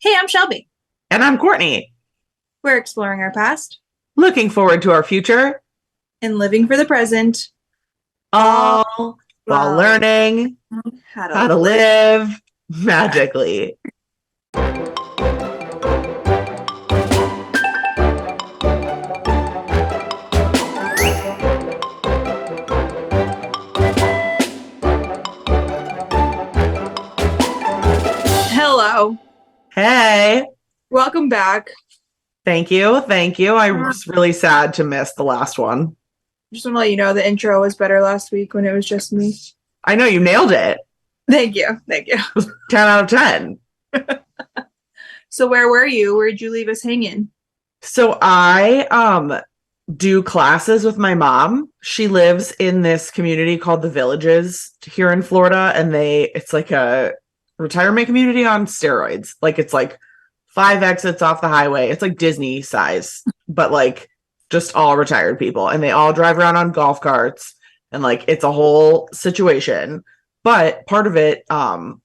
Hey, I'm Shelby. And I'm Courtney, We're exploring our past looking forward to our future, and living for the present, all all while while learning how to how to live. live magically. Hello. Hey, Welcome back. thank you. Thank you. I was really sad to miss the last one. Just want to let you know the intro was better last week when it was just me. I know you nailed it. Thank you. Thank you. 10 out of 10. So where were you? Where did you leave us hanging? So I do classes with my mom. She lives in this community called the Villages here in Florida, and it's like a retirement community on steroids. Like it's like 5 exits off the highway. It's like Disney size, but like just all retired people, and they all drive around on golf carts, and like it's a whole situation. But part of it,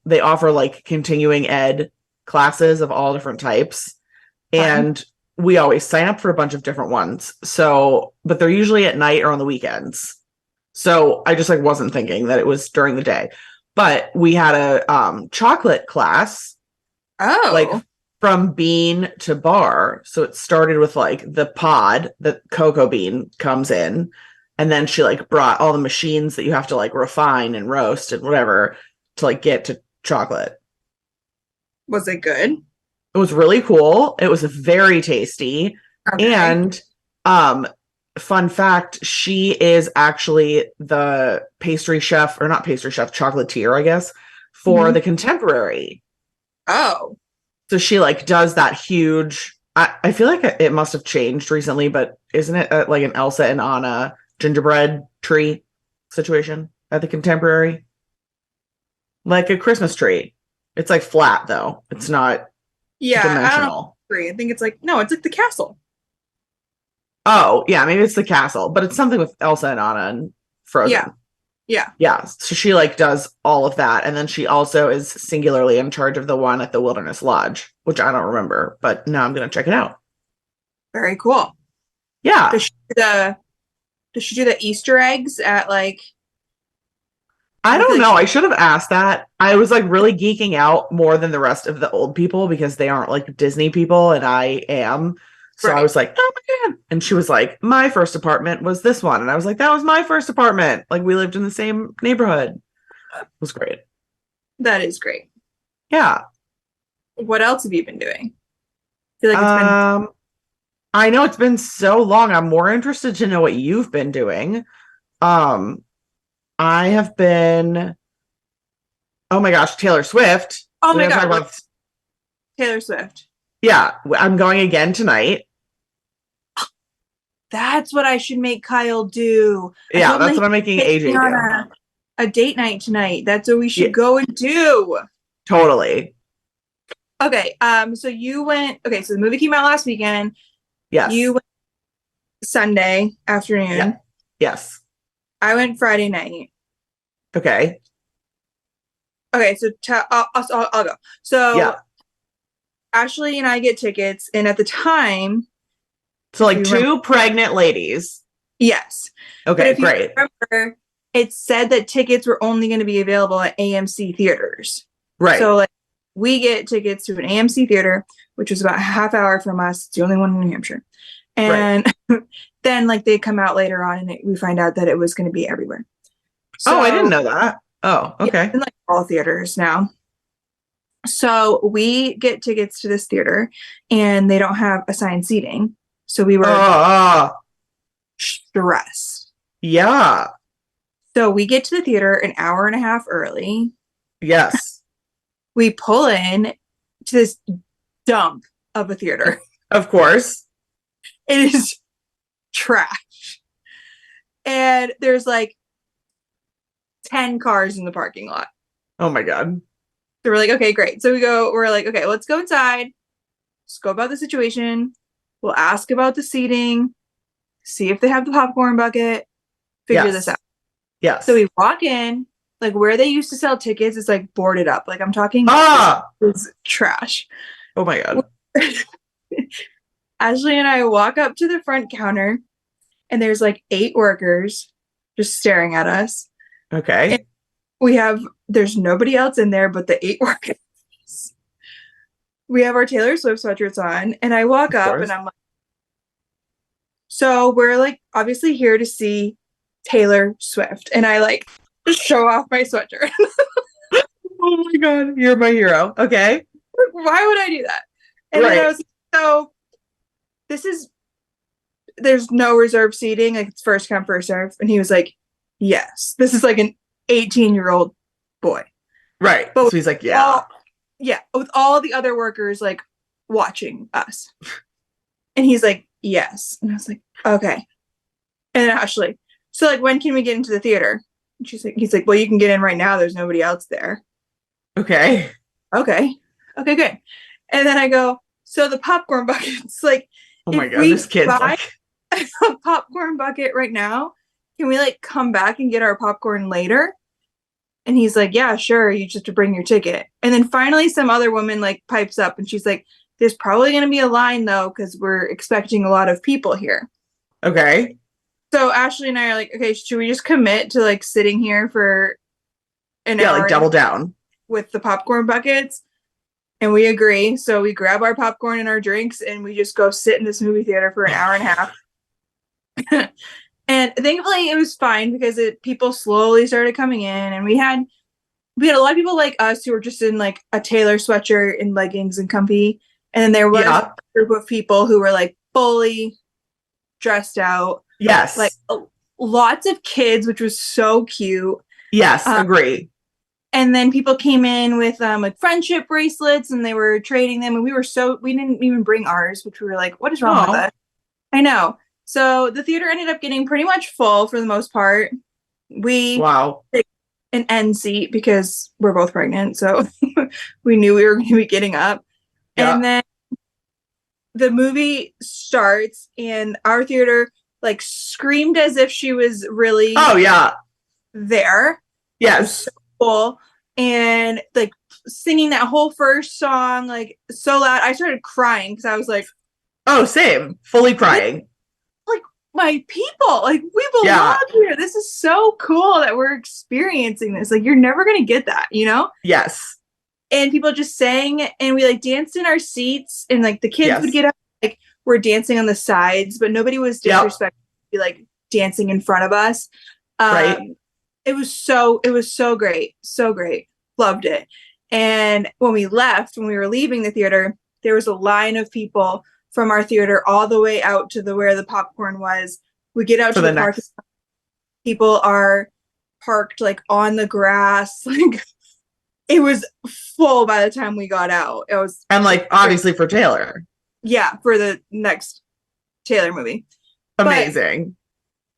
they offer like continuing ed classes of all different types. Fun. And we always sign up for a bunch of different ones. So, but they're usually at night or on the weekends. So I just like wasn't thinking that it was during the day. But we had a chocolate class, like Oh, from bean to bar. So it started with like the pod that cocoa bean comes in. And then she like brought all the machines that you have to like refine and roast and whatever to like get to chocolate. was it good? It was really cool. It was very tasty. Okay. And fun fact, she is actually the pastry chef, or not pastry chef, chocolatier, I guess, for Mhm. the Contemporary. Oh, So she like does that huge I feel like it must have changed recently, but isn't it like an Elsa and Anna gingerbread tree situation at the Contemporary? Like a Christmas tree. It's like flat though. It's not yeah. I don't know. dimensional. I think it's like no, it's like the castle. Oh, yeah, maybe it's the castle, but it's something with Elsa and Anna and Yeah, Frozen. yeah. Yeah, so she like does all of that, and then she also is singularly in charge of the one at the Wilderness Lodge, which I don't remember, but now I'm gonna check it out. Very cool. Yeah, Does she do the Does she do the Easter eggs at like? I I feel don't like know. I should have asked that. I was like really geeking out more than the rest of the old people because they aren't like Disney people, and I am. So I right. was like, oh my God. And she was like, my first apartment was this one. And I was like, that was my first apartment. Like we lived in the same neighborhood. It was great. That is great. Yeah. What else have you been doing? I feel like it's been Um, I know it's been so long. I'm more interested to know what you've been doing. Um, I have been, oh my gosh, Taylor Swift. oh We my gotta talk God, what about, Taylor Swift. yeah, I'm going again tonight. That's what I should make Kyle do. I Yeah, told him that that's he what I'm making could take me AJ on do. a date night tonight. That's what we Yeah, should go and do. totally. Okay, so you went okay, so the movie came out last weekend. You Yes. went Sunday Yeah. afternoon. Yes. I went Friday night. Okay. Okay, so I'll go. So Yeah. Ashley and I get tickets, and at the time, So if like you remember, two pregnant ladies. yes. But Okay, if you great. remember, it said that tickets were only going to be available at AMC theaters. Right. So like we get tickets to an AMC theater, which was about a half hour from us. It's the only one in New Hampshire. Right. And then like they come out later on and we find out that it was going to be everywhere. Oh, I didn't So know that. Oh, yeah, okay. in like all theaters now. So we get tickets to this theater and they don't have assigned seating. So we Oh, were oh, stressed. yeah. So we get to the theater an hour and a half early. Yes. We pull in to this dump of a theater. Of course. It is trash. And there's like 10 cars in the parking lot. Oh my God. So we're like, okay, great. So we're like, okay, let's go inside, scope about the situation. We'll ask about the seating, see if they have the popcorn bucket, figure this out. Yes. So Yes. we walk in, like where they used to sell tickets is like boarded up. Like I'm talking Ah, is trash. Oh my God. Ashley and I walk up to the front counter, and there's like 8 workers just staring at us. And Okay. there's nobody else in there but the 8 workers. We have our Taylor Swift sweatshirts on, and I walk Of up and course. I'm like, so we're like obviously here to see Taylor Swift. And I like just show off my sweatshirt. Oh my God. You're my hero. Okay. Why would I do that? And then I Right. was like, so there's no reserved seating, like it's first come, first serve. And he was like, yes, this is like an 18-year-old boy. Right. But So he's like, yeah. with all the other workers like watching us. And he's like, yes. And I was like, okay. And Ashley, so like when can we get into the theater? And he's like, well, you can get in right now. There's nobody else there. Okay. Okay. Okay, good. And then I go, so the popcorn buckets, like Oh my if God. we This kid's buy like, a popcorn bucket right now, can we like come back and get our popcorn later? And he's like, yeah, sure. You just have to bring your ticket. And then finally some other woman like pipes up and she's like, there's probably going to be a line though, because we're expecting a lot of people here. okay. So Ashley and I are like, okay, should we just commit to like sitting here for an Yeah. hour Like double down. with the popcorn buckets? And we agree. So we grab our popcorn and our drinks and we just go sit in this movie theater for an hour and a half. And thankfully it was fine because people slowly started coming in, and we had a lot of people like us who were just in like a Taylor sweatshirt and leggings and comfy. And then there was Yeah. a group of people who were like fully dressed out. Yes. Like lots of kids, which was so cute. Yes. Agree. And then people came in with like friendship bracelets, and they were trading them. And we didn't even bring ours, which we were like, what is wrong with us? I know. So the theater ended up getting pretty much full for the most part. We Wow. picked an end seat because we're both pregnant. So we knew we were going to be getting up. Yeah. And then the movie starts, and our theater like screamed as if she was really Oh yeah. there. Yes. So cool. And like singing that whole first song like so loud, I started crying because I was like, oh, same. Fully crying. like my people, like we belong here. This is so cool that we're experiencing this. Like you're never gonna get that, you know? Yes. And people just sang, and we like danced in our seats, and like the kids would get up, like we're dancing on the sides, but nobody was disrespectful to be like dancing in front of us. Right. It was so great. So great. Loved it. And when we were leaving the theater, there was a line of people from our theater all the way out to where the popcorn was. We get out to the park. People are parked like on the grass. Like it was full by the time we got out. It was, and like obviously for Taylor. Yeah, for the next Taylor movie. Amazing.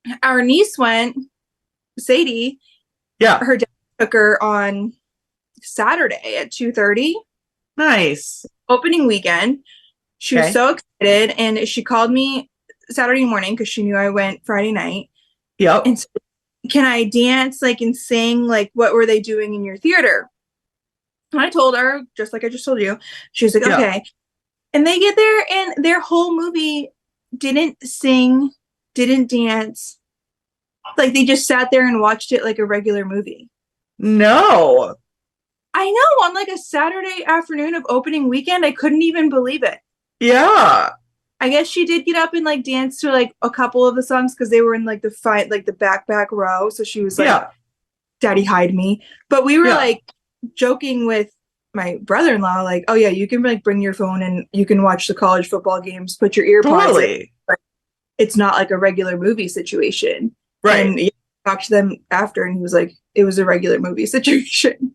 But our niece went, Sadie. Yeah. Her dad took her on Saturday at 2:30. Nice. Opening weekend. She was so excited, and she called me Saturday morning because she knew I went Friday night. Yep. And so, can I dance like and sing? Like, what were they doing in your theater? And I told her, just like I just told you. She was like, okay. And they get there, and their whole movie didn't sing, didn't dance. Like, they just sat there and watched it like a regular movie. No. I know. On like a Saturday afternoon of opening weekend, I couldn't even believe it. Yeah. I guess she did get up and like dance to like a couple of the songs because they were in like the back row. So she was like, Daddy, hide me. But we were like joking with my brother-in-law, like, oh yeah, you can like bring your phone and you can watch the college football games, put your earpods in. But it's not like a regular movie situation. Right. And he talked to them after, and he was like, it was a regular movie situation.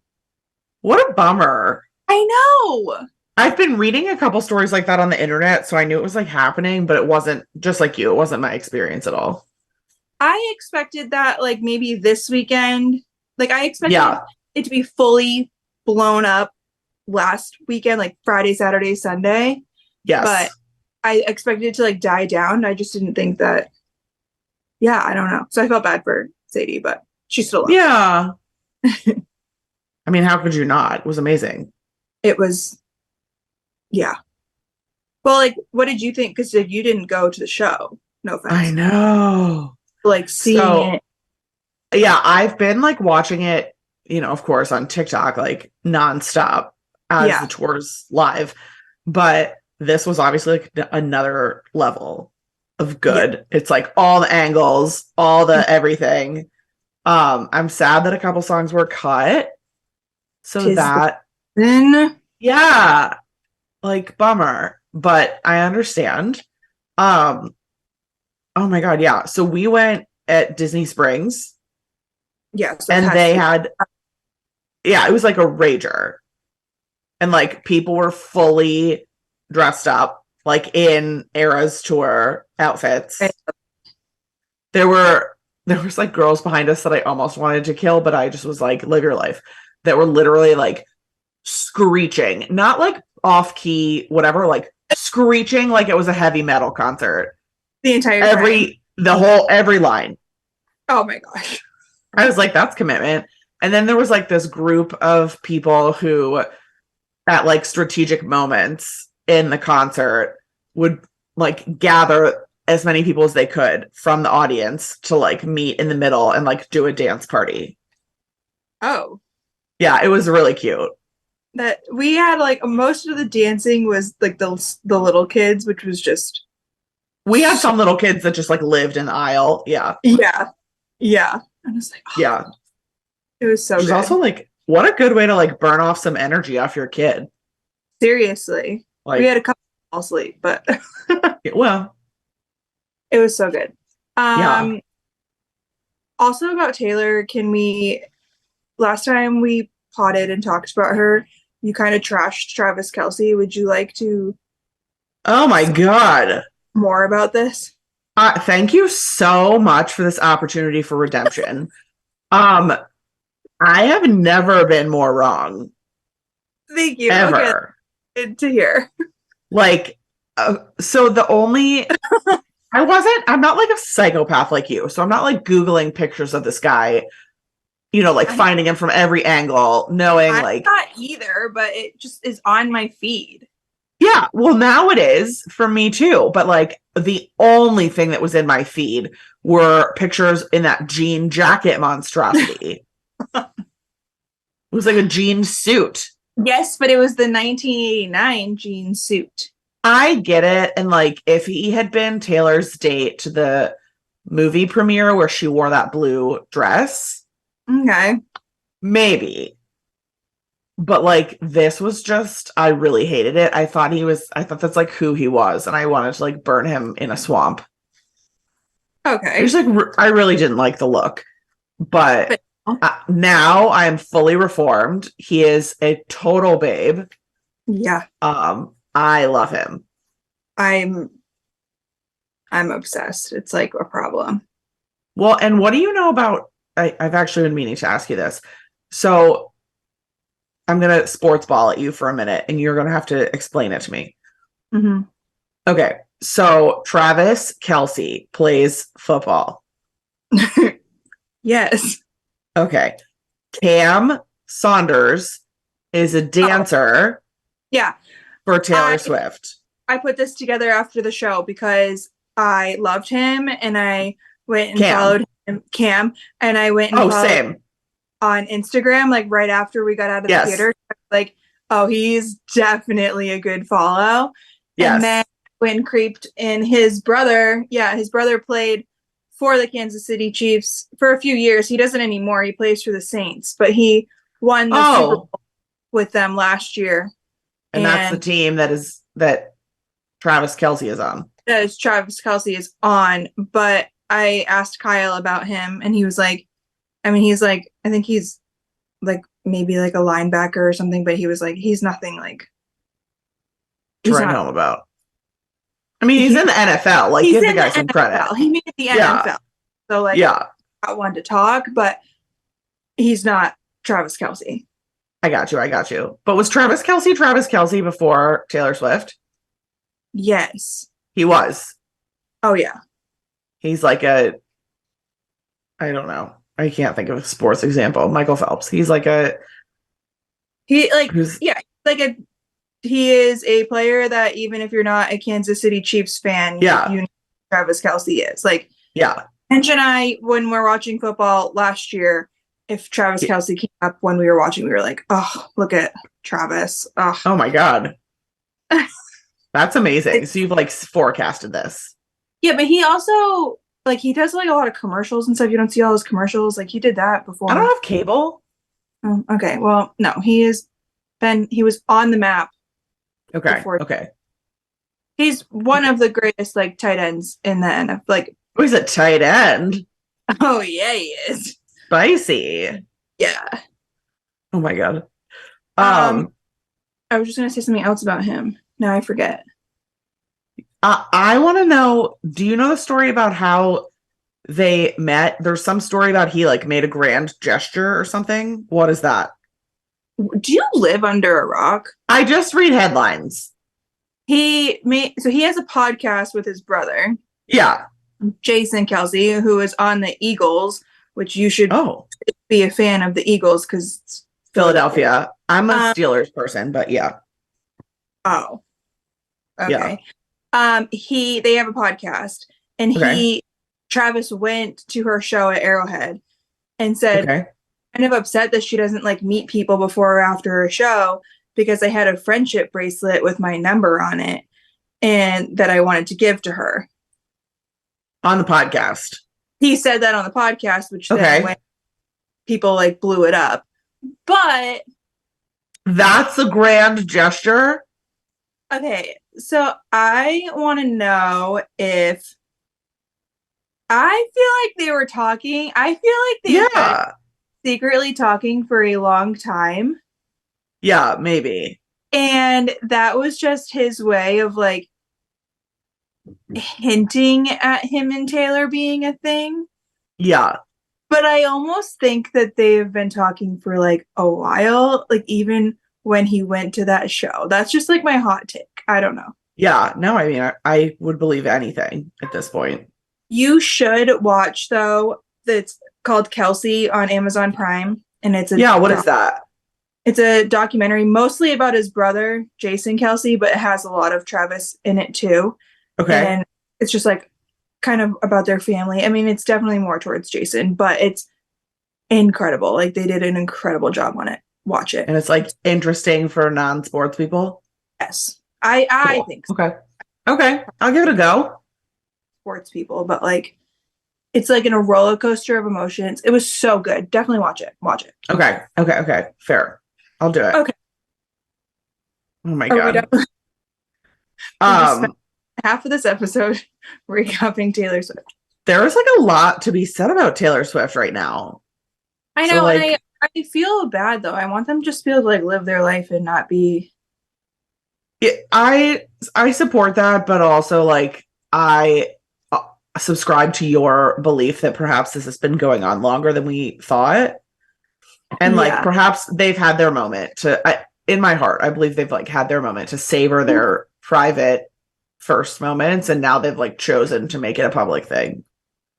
What a bummer. I know. I've been reading a couple stories like that on the internet, so I knew it was like happening, but it wasn't, just like you, it wasn't my experience at all. I expected that like maybe this weekend. Like I expected it to be fully blown up last weekend, like Friday, Saturday, Sunday. Yes. But I expected it to like die down. I just didn't think that. Yeah, I don't know. So I felt bad for Sadie, but she still loved it. I mean, how could you not? It was amazing. It was Yeah. Well, like, what did you think? Because you didn't go to the show. No I offense. know. Like seeing So it. yeah, I've been like watching it, of course, on TikTok, like nonstop as the Yeah. tour's live. But this was obviously like another level of Yeah. good. It's like all the angles, all the everything. I'm sad that a couple songs were cut. So Tis the that, season. yeah, like bummer, but I understand. Um, oh my God, yeah. So we went at Disney Springs Yeah. So and has they to be. had, yeah, it was like a rager. And like people were fully dressed up, like in Era's tour outfits. There were there was like girls behind us that I almost wanted to kill, but I just was like, live your life. That were literally like screeching, not like off key, whatever, like screeching like it was a heavy metal concert. The entire time. Every line. Oh my gosh. I was like, that's commitment. And then there was like this group of people who at like strategic moments in the concert would like gather as many people as they could from the audience to like meet in the middle and like do a dance party. Oh. Yeah, it was really cute. That we had like most of the dancing was like the little kids, which was just We had so, some little kids that just like lived in the aisle. Yeah. yeah. Yeah. And it's like, oh, Yeah. it was so Which is good. also like, what a good way to like burn off some energy off your kid. Seriously. We had Like, a couple fall asleep, but well, it was so good. yeah. Um Also about Taylor, can we last time we potted and talked about her, you kind of trashed Travis Kelce. Would you like to Oh my say God. more about this? Thank you so much for this opportunity for redemption. Um, I have never been more wrong, Thank you. Okay, ever. good to hear. Like, so the only, I'm not like a psychopath like you. So I'm not like Googling pictures of this guy, like I'm finding him from every angle, knowing I'm like, not either, but it just is on my feed. yeah, well, now it is for me too. But like, the only thing that was in my feed were pictures in that jean jacket monstrosity. It was like a jean suit. Yes, but it was the 1989 jean suit. I get it. And like, if he had been Taylor's date to the movie premiere where she wore that blue dress, Okay. maybe. But like, this was just, I really hated it. I thought that's like who he was. And I wanted to like burn him in a swamp. I Okay. just like, I really didn't like the look. But now I am fully reformed. He is a total babe. Yeah, I love him. I'm I'm obsessed. It's like a problem. Well, and what do you know about? I've actually been meaning to ask you this. So I'm gonna sports ball at you for a minute, and you're gonna have to explain it to me. Mm-hmm. Okay, so Travis Kelce plays football. Yes. Okay, Cam Saunders is a dancer Yeah. for Taylor I Swift. I put this together after the show because I loved him and I went and Cam. followed him, Cam, and I went and Oh, followed same. on Instagram, like right after we got out of the Yes. theater. Like, oh, he's definitely a good follow. Yes. And then when creeped in his brother, his brother played for the Kansas City Chiefs for a few years. He doesn't anymore. He plays for the Saints, but he won the Super Bowl with them last year. And that's the team that Travis Kelce is on. That is Travis Kelce is on, but I asked Kyle about him and he was like, I think he's like maybe like a linebacker or something, but he was like, he's nothing like to write home about. I mean, he's in the NFL. Like, give the guy some credit. He made the NFL. So like, I wanted to talk, but he's not Travis Kelce. I got you. But was Travis Kelce before Taylor Swift? Yes. He was. Oh, yeah. He's like I don't know. I can't think of a sports example. Michael Phelps. He's like a... like a he is a player that even if you're not a Kansas City Chiefs fan, Yeah. you know Travis Kelce is. Like, Yeah. Ange and I, when we're watching football last year, if Travis Kelce came up when we were watching, we were like, oh, look at Travis. Oh, Oh my God. That's amazing. So you've like forecasted this. yeah, but he also like he does like a lot of commercials and stuff. You don't see all his commercials. Like he did that before. I don't have cable. Oh, okay. Well, no, he was on the map. Okay. Before. Okay. He's one of the greatest like tight ends in the NFL. Like, Oh, he's a tight end. oh yeah, he is. Spicy. Yeah. Oh my God. I was just gonna say something else about him. Now I forget. I want to know, do you know the story about how they met? There's some story about he like made a grand gesture or something. What is that? Do you live under a rock? I just read headlines. He has a podcast with his brother, Yeah. Jason Kelce, who is on the Eagles, which you should Oh, be a fan of the Eagles because it's Philadelphia. I'm a Steelers person, but yeah. Oh. Okay. Yeah. They have a podcast and Okay. Travis went to her show at Arrowhead and said Okay. kind of upset that she doesn't like meet people before or after her show because I had a friendship bracelet with my number on it and that I wanted to give to her. On the podcast. He said that on the podcast, which then when people like blew it up. But that's a grand gesture. Okay, so I want to know if I feel like they were talking. I feel like they were secretly talking for a long time. Yeah, maybe. And that was just his way of like hinting at him and Taylor being a thing. Yeah. But I almost think that they have been talking for like a while, like even when he went to that show. That's just like my hot take. I don't know. Yeah, no, I mean, I would believe anything at this point. You should watch, though, that's called Kelce on Amazon Prime. And it's what is that? It's a documentary mostly about his brother, Jason Kelce, but it has a lot of Travis in it too. Okay. And it's just like kind of about their family. I mean, it's definitely more towards Jason, but it's incredible. Like they did an incredible job on it. Watch it. And it's like interesting for non-sports people. Yes. I think so. Okay. I'll give it a go. Sports people, but like it's like in a roller coaster of emotions. It was so good. Definitely watch it. Watch it. Okay. Fair. I'll do it. Okay. Oh my God. We spent half of this episode recapping Taylor Swift. There is like a lot to be said about Taylor Swift right now. I know, and I feel bad though. I want them just to be able to like live their life and not be. I support that, but also like I subscribe to your belief that perhaps this has been going on longer than we thought, and like perhaps they've had their moment to. In my heart, I believe they've like had their moment to savor their private first moments, and now they've like chosen to make it a public thing.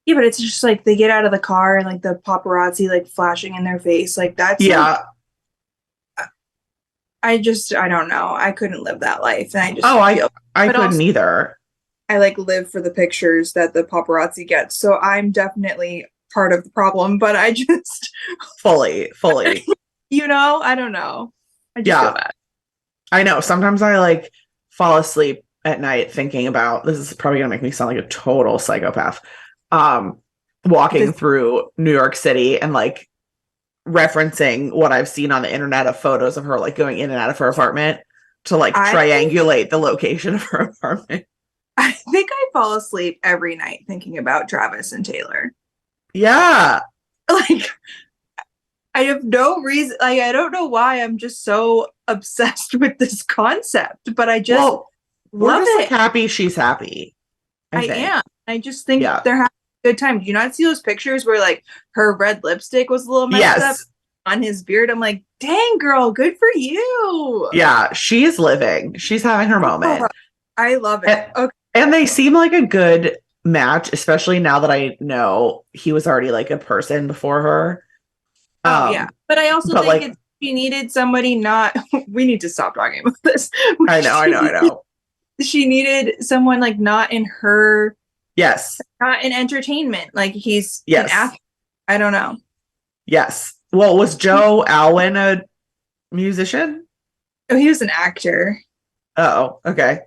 Yeah, but it's just like they get out of the car and like the paparazzi like flashing in their face, like that's like, I don't know. I couldn't live that life, and I just I couldn't either. I like live for the pictures that the paparazzi gets, so I'm definitely part of the problem. But I just fully, you know, I don't know. I just feel bad. I know. Sometimes I like fall asleep at night thinking about this is probably gonna make me sound like a total psychopath. Walking through New York City and like referencing what I've seen on the internet of photos of her like going in and out of her apartment to like triangulate the location of her apartment. I think I fall asleep every night thinking about Travis and Taylor. Yeah. Like I have no reason, like I don't know why I'm just so obsessed with this concept, but I just love it. Like happy she's happy. I am. I just think they're having a good time. Do you not see those pictures where like her red lipstick was a little messed up on his beard? I'm like, dang girl, good for you. Yeah, she is living. She's having her moment. I love it. And they seem like a good match, especially now that I know he was already like a person before her. But I also think she needed somebody not. We need to stop talking about this. I know. She needed someone like not in her. Yes. Not in entertainment. Like he's yes. an athlete. I don't know. Yes. Well, was Joe Alwyn a musician? Oh, he was an actor. Oh, okay.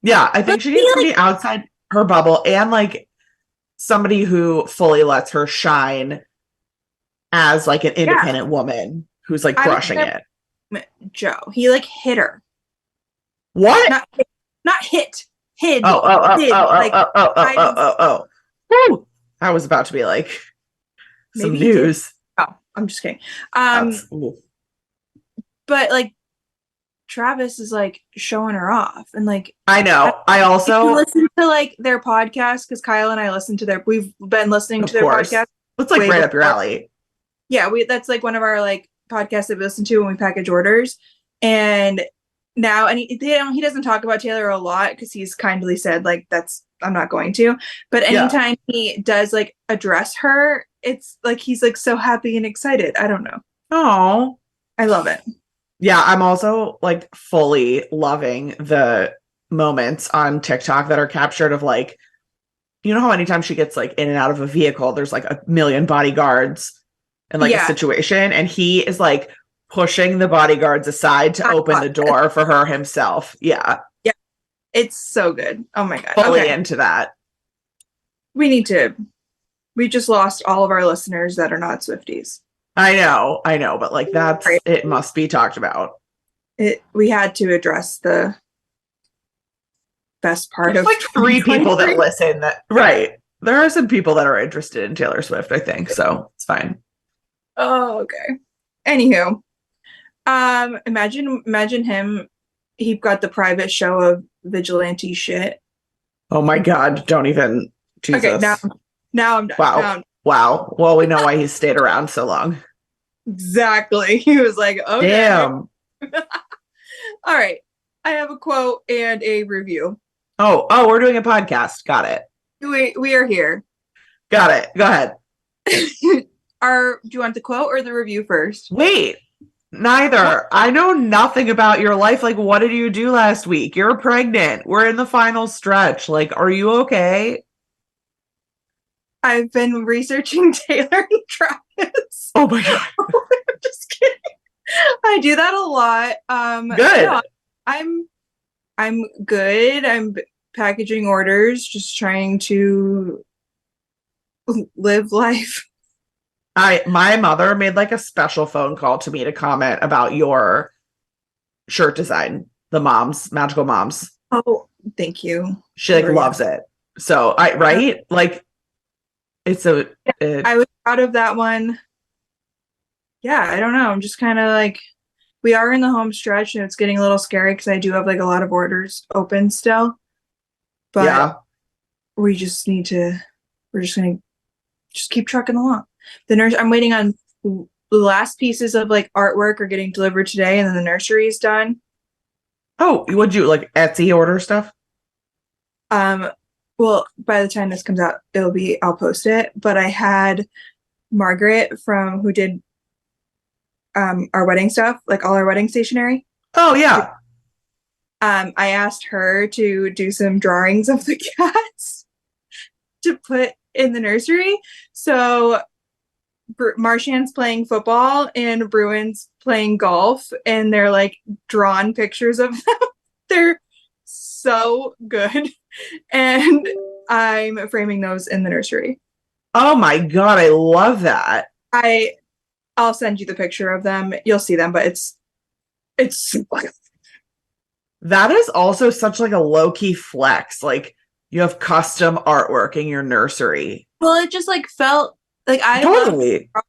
Yeah, I think she needs somebody outside her bubble and like somebody who fully lets her shine as like an independent woman who's like crushing it. Joe, he like hit her. What? Not hit. Hid. Oh. Woo! I was about to be like some news. Oh, I'm just kidding. But like Travis is like showing her off, and like I know. I also listen to like their podcast because Kyle and I listen to their. We've been listening to their podcast. It's like right up your alley. Yeah, that's like one of our like podcasts that we listen to when we package orders, and now and he doesn't talk about Taylor a lot because he's kindly said like I'm not going to, but anytime he does like address her, it's like he's like so happy and excited. I don't know. Oh, I love it. Yeah, I'm also like fully loving the moments on TikTok that are captured of like, you know how anytime she gets like in and out of a vehicle, there's like a million bodyguards in like a situation, and he is like pushing the bodyguards aside to open the door for her himself. Yeah. Yeah. It's so good. Oh my God. Fully into that. We just lost all of our listeners that are not Swifties. I know, but like it must be talked about. We had to address the best part of like 3 people that listen right. There are some people that are interested in Taylor Swift, I think, so it's fine. Oh, okay. Anywho, imagine him. He got the private show of vigilante shit. Oh my God! Don't even. Jesus. Okay, now I'm done. Wow. Well, we know why he stayed around so long. Exactly. He was like, "Okay." Damn. All right. I have a quote and a review. Oh, we're doing a podcast. Got it. We are here. Got it. Go ahead. Do you want the quote or the review first? Wait, neither. I know nothing about your life. Like, what did you do last week? You're pregnant. We're in the final stretch. Like, are you okay? I've been researching Taylor and Travis. Oh my God. I'm just kidding. I do that a lot. Good. No, I'm good. I'm packaging orders, just trying to live life. My mother made like a special phone call to me to comment about your shirt design, the magical moms. Oh, thank you. She like loves it. So right? Like it's I was proud of that one. Yeah, I don't know. I'm just kind of like, we are in the home stretch and it's getting a little scary because I do have like a lot of orders open still. But we're just going to keep trucking along. I'm waiting on the last pieces of like artwork are getting delivered today, and then the nursery is done. Oh, would you like Etsy order stuff? Well, by the time this comes out, I'll post it. But I had Margaret who did our wedding stuff, like all our wedding stationery. Oh yeah. I asked her to do some drawings of the cats to put in the nursery. So Marchand's playing football and Bruin's playing golf, and they're like drawn pictures of them. They're so good. And I'm framing those in the nursery. Oh my God, I love that. I'll send you the picture of them. You'll see them, but it's that is also such like a low-key flex. Like you have custom artwork in your nursery. Well, it just like felt like I totally love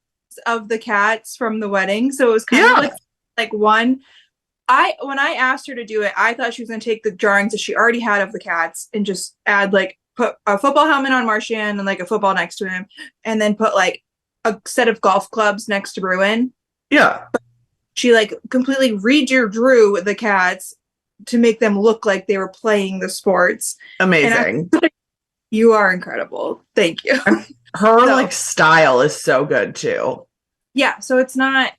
of the cats from the wedding, so it was kind of like one. When I asked her to do it, I thought she was going to take the drawings that she already had of the cats and just add like put a football helmet on Marchand and like a football next to him, and then put like a set of golf clubs next to Bruin. Yeah, she like completely redrew the cats to make them look like they were playing the sports. Amazing. You are incredible. Thank you. Her like style is so good too. Yeah, so it's not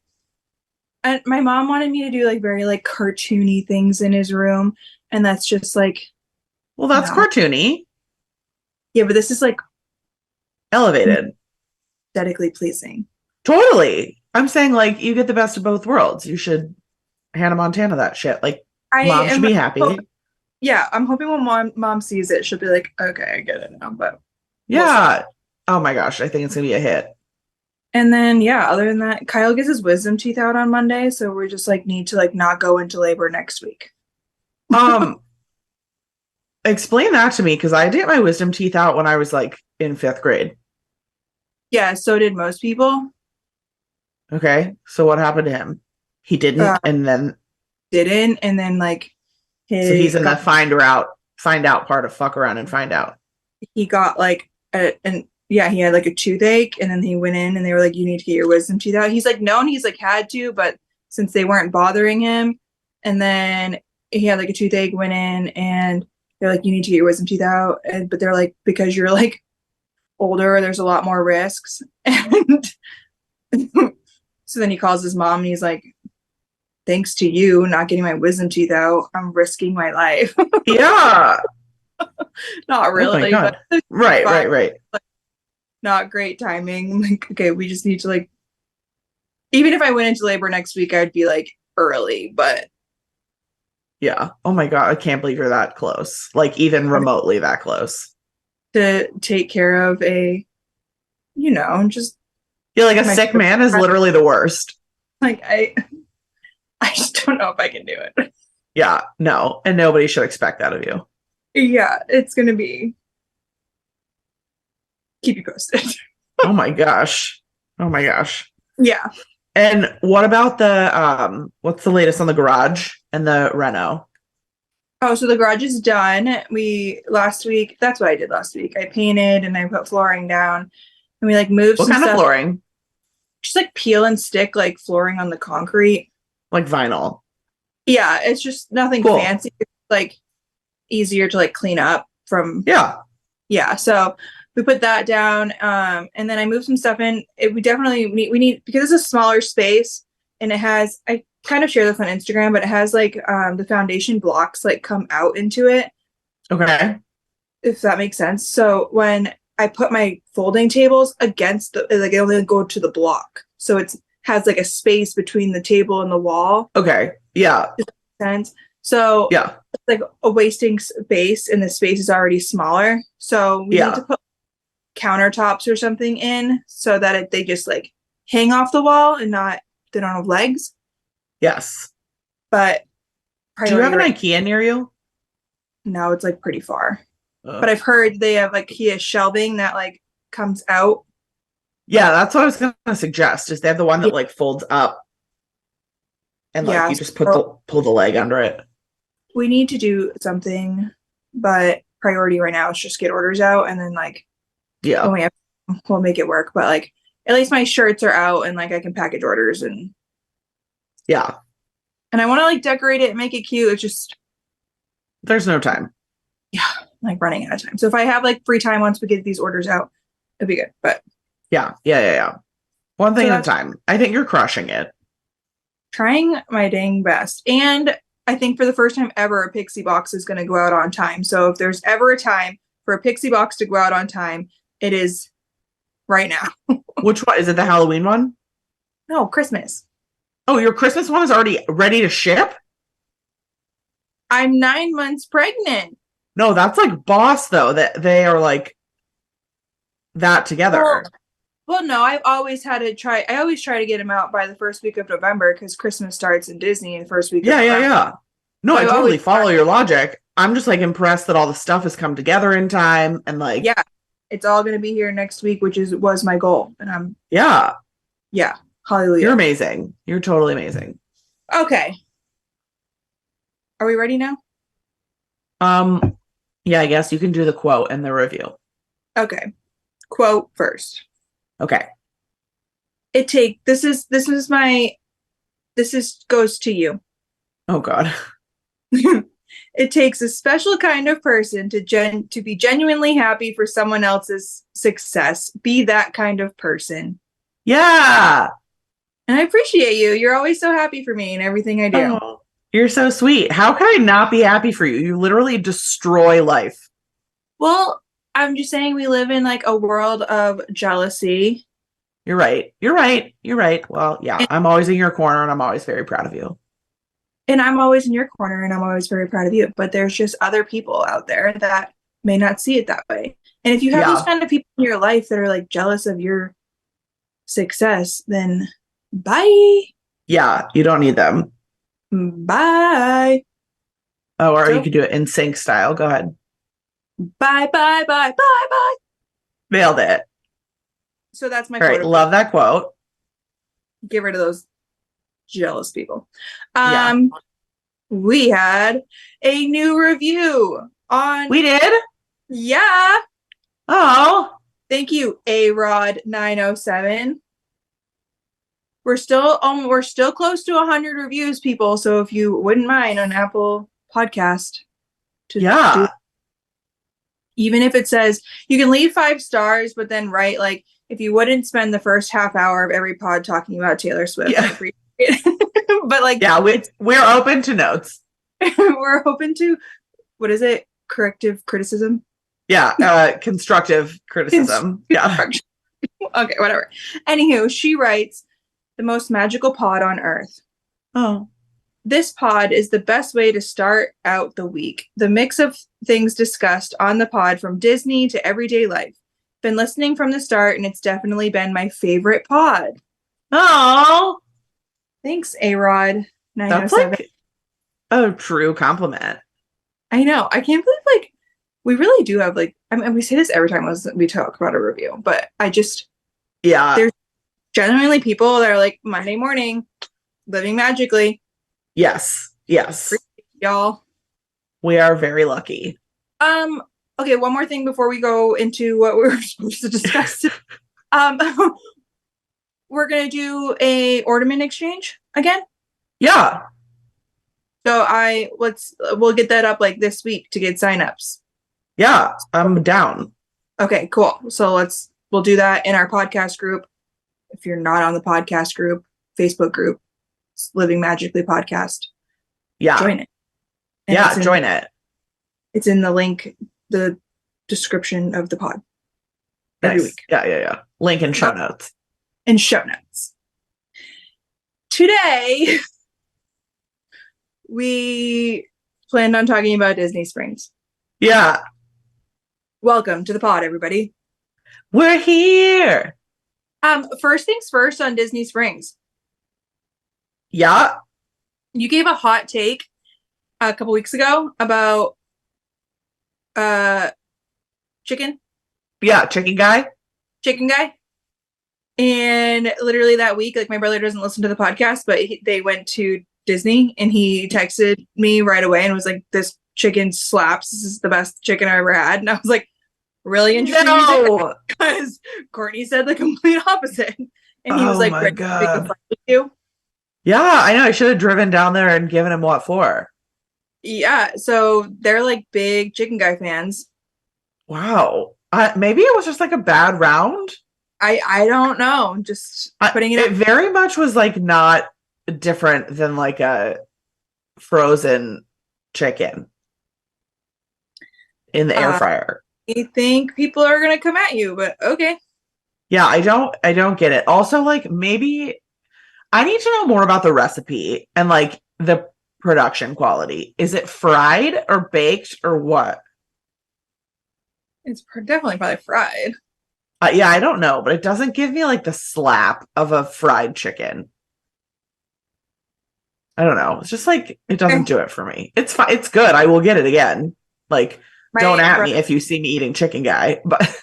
And my mom wanted me to do like very like cartoony things in his room, and that's just like Well, that's no. cartoony. Yeah, but this is like Elevated. aesthetically pleasing. Totally. I'm saying like you get the best of both worlds. You should Hannah Montana that shit. Like I mom should am, be happy. yeah, I'm hoping when mom sees it, she'll be like, okay, I get it now, but we'll see. Yeah. Oh my gosh, I think it's gonna be a hit. And then yeah, other than that, Kyle gets his wisdom teeth out on Monday, so we just like need to like not go into labor next week. Um, explain that to me because I did my wisdom teeth out when I was like in fifth grade. Yeah, so did most people. Okay. So what happened to him? He Uh, didn't, and then didn't, and then like so he's in the got find out part of fuck around and find out. he got like and yeah, he had like a toothache, and then he went in and they were like, you need to get your wisdom teeth out. He's like, no, and he's like had to, but since they weren't bothering him, and then he had like a toothache, went in and they're like, you need to get your wisdom teeth out. And but they're like, because you're like older, there's a lot more risks. And so then he calls his mom and he's like, thanks to you not getting my wisdom teeth out, I'm risking my life. Yeah. Not Oh my really, God. but Right, fine. right. Not great timing. Like, okay, we just need to like, even if I went into labor next week, I'd be like early, but Yeah. Oh my God. I can't believe you're that close. Like even remotely that close. to take care of a, just Yeah, like a my sick man is literally the worst. like I just don't know if I can do it. Yeah, no. And nobody should expect that of you. Yeah, it's gonna be keep you posted. Oh my gosh. Oh my gosh. Yeah. And what about the what's the latest on the garage and the reno? Oh, so the garage is done. We last week, that's what I did last week. I painted and I put flooring down and we like moved What some kind of stuff. flooring? Just like peel and stick like flooring on the concrete. Like vinyl. Yeah, it's just nothing Cool. fancy. It's like easier to like clean up from. Yeah. Yeah, so we put that down, and then I moved some stuff in. We definitely we need because it's a smaller space, and it has I kind of share this on Instagram, but it has like the foundation blocks like come out into it, Okay. if that makes sense. So when I put my folding tables against the like, they only go to the block, so it's has like a space between the table and the wall. Okay. Yeah. Sense. So Yeah. it's like a wasting space, and the space is already smaller. So we need to put countertops or something in so that they just like hang off the wall and not they don't have legs. Yes. But Do you have an IKEA near you? No, it's like pretty far. But I've heard they have like IKEA shelving that like comes out. Yeah, that's what I was gonna suggest. Is they have the one that like folds up and like you just pull the leg under it. We need to do something, but priority right now is just get orders out, and then like when we'll make it work. But like at least my shirts are out and like I can package orders and and I want to like decorate it and make it cute. It's just there's no time. Yeah, like running out of time. So if I have like free time once we get these orders out, it'd be good. But yeah. One thing at a time. I think you're crushing it. Trying my dang best. And I think for the first time ever, a Pixie box is going to go out on time. So if there's ever a time for a Pixie box to go out on time, it is right now. Which one? Is it the Halloween one? No, Christmas. Oh, your Christmas one is already ready to ship? I'm 9 months pregnant. No, that's like boss though, that they are like that together. Well, no, I've always had to try. I always try to get them out by the first week of November because Christmas starts in Disney in the first week. Yeah. No, I totally follow your logic. I'm just like impressed that all the stuff has come together in time and like it's all going to be here next week, which was my goal, and I'm hallelujah. You're amazing. You're totally amazing. Okay, are we ready now? Yeah, I guess you can do the quote and the review. Okay, quote first. Okay. This goes to you. Oh God. It takes a special kind of person to be genuinely happy for someone else's success. Be that kind of person. Yeah. And I appreciate you. You're always so happy for me and everything I do. Oh, you're so sweet. How can I not be happy for you? You literally destroy life. Well, I'm just saying we live in like a world of jealousy. You're right. You're right. You're right. Well, yeah, And, I'm always in your corner and I'm always very proud of you. and I'm always in your corner and I'm always very proud of you. But there's just other people out there that may not see it that way. And if you have those Yeah. kind of people in your life that are like jealous of your success, then bye. Yeah, you don't need them. Bye. Oh, or you So, could do it in sync style. Go ahead. bye, bye, bye, bye, bye. Nailed it. So that's my All right. quote. Love that quote. Get rid of those jealous people. Yeah. We had a new review on. We did? Yeah. Oh. Thank you, ARod907. We're still close to 100 reviews, people. So if you wouldn't mind on Apple Podcast to do, even if it says you can leave 5 stars, but then write like if you wouldn't spend the first half hour of every pod talking about Taylor Swift, Yeah. I appreciate it. But like, yeah, we're open to notes. we're open to, what is it? Corrective criticism. Yeah, constructive criticism. Yeah. Okay, whatever. Anywho, she writes, the most magical pod on earth. Oh. This pod is the best way to start out the week. The mix of things discussed on the pod from Disney to everyday life. Been listening from the start, and it's definitely been my favorite pod. Oh. Thanks, ARod907. That's like a true compliment. I know. I can't believe like we really do have like, I mean, we say this every time we talk about a review, but there's genuinely people that are like Monday morning living magically. Yes. Y'all. We are very lucky. Okay, one more thing before we go into what we were supposed to discuss. We're gonna do a ornament exchange again. Yeah. So we'll get that up like this week to get signups. Yeah, I'm down. Okay, cool. So we'll do that in our podcast group. If you're not on the podcast group, Facebook group, it's Living Magically Podcast. Yeah. Join it. And join it. It's in the link, the description of the pod. Nice. Every week. Yeah. Link in show notes. In show notes. Today, we planned on talking about Disney Springs. Yeah. Welcome to the pod, everybody. We're here. First things first on Disney Springs. Yeah. You gave a hot take a couple weeks ago about chicken. Yeah, chicken guy. And literally that week, like my brother doesn't listen to the podcast, but they went to Disney and he texted me right away and was like, this chicken slaps. This is the best chicken I ever had. And I was like, really interesting. No. Because Courtney said the complete opposite. And he was like, my God. You. Yeah, I know. I should have driven down there and given him what for. Yeah. So they're like big chicken guy fans. Wow. Maybe it was just like a bad round. I don't know. Just putting it It very much was like not different than like a frozen chicken in the air fryer. I think people are gonna come at you, but okay. Yeah, I don't get it. Also, like maybe I need to know more about the recipe and like the production quality. Is it fried or baked or what? It's definitely probably fried. Yeah, I don't know, but it doesn't give me like the slap of a fried chicken. I don't know. It's just like it doesn't do it for me. It's fine. It's good. I will get it again. Like, don't at me if you see me eating chicken guy. But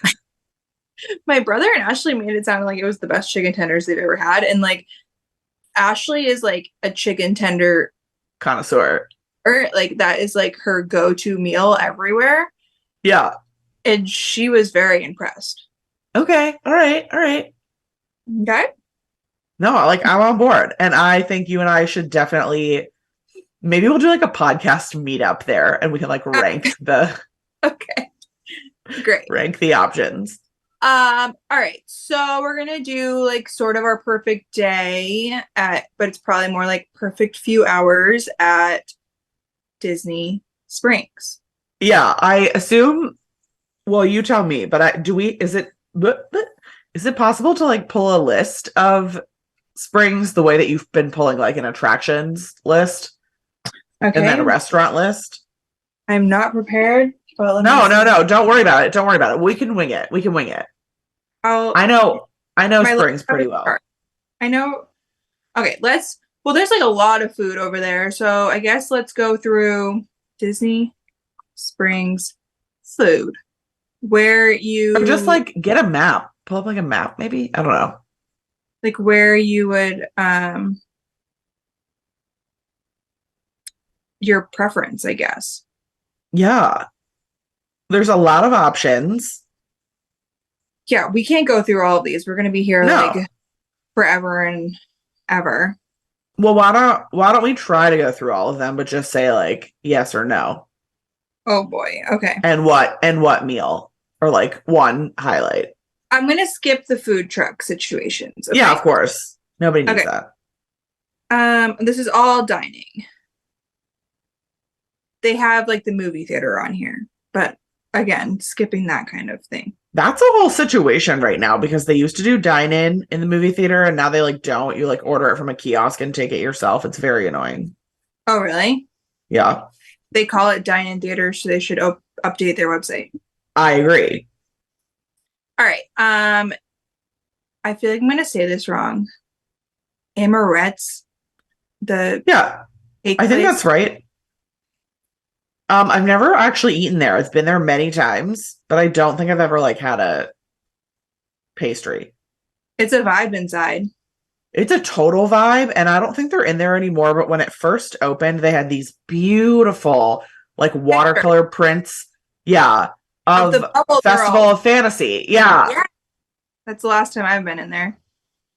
my brother and Ashley made it sound like it was the best chicken tenders they've ever had, and like Ashley is like a chicken tender connoisseur. Or like that is like her go-to meal everywhere. Yeah. And she was very impressed. Okay. All right. Okay. No, like I'm on board. And I think you and I should definitely maybe we'll do like a podcast meetup there and we can like rank the Okay. Great. Rank the options. All right. So we're gonna do like sort of our perfect day but it's probably more like perfect few hours at Disney Springs. Yeah, I assume. Well, you tell me. But is it possible to like pull a list of springs the way that you've been pulling like an attractions list and then Okay. a restaurant list? I'm not prepared, but let me No, no, see. no. Don't worry about it. Don't worry about it. We can wing it. We can wing it. I'll I know. I know my springs laptop pretty is well. dark. I know. Okay, well, there's like a lot of food over there, so I guess let's go through Disney Springs food. Where Or just you like get a map. Pull up like a map, maybe. I don't know. like where you would your preference, I guess. Yeah, there's a lot of options. Yeah, we can't go through all of these. We're gonna be here like No. forever and ever. Well, why don't we try to go through all of them, but just say like yes or no, Oh boy. Okay. and what meal or like one highlight. I'm gonna skip the food truck situations, Yeah, okay? of course. Nobody needs Okay. that. This is all dining. They have like the movie theater on here, but again, skipping that kind of thing. That's a whole situation right now because they used to do dine in the movie theater and now they like don't. You like order it from a kiosk and take it yourself. It's very annoying. Oh, really? Yeah, They call it dine-in theater, so they should update their website. I agree. All right. I feel like I'm gonna say this wrong. Amorette's, the Yeah, cake I think place. that's right. I've never actually eaten there. I've been there many times, but I don't think I've ever like had a pastry. It's a vibe inside. It's a total vibe, and I don't think they're in there anymore. But when it first opened, they had these beautiful, like Picture watercolor prints, yeah, of the of bubble Festival girl. of Fantasy. Yeah, Yeah, that's the last time I've been in there.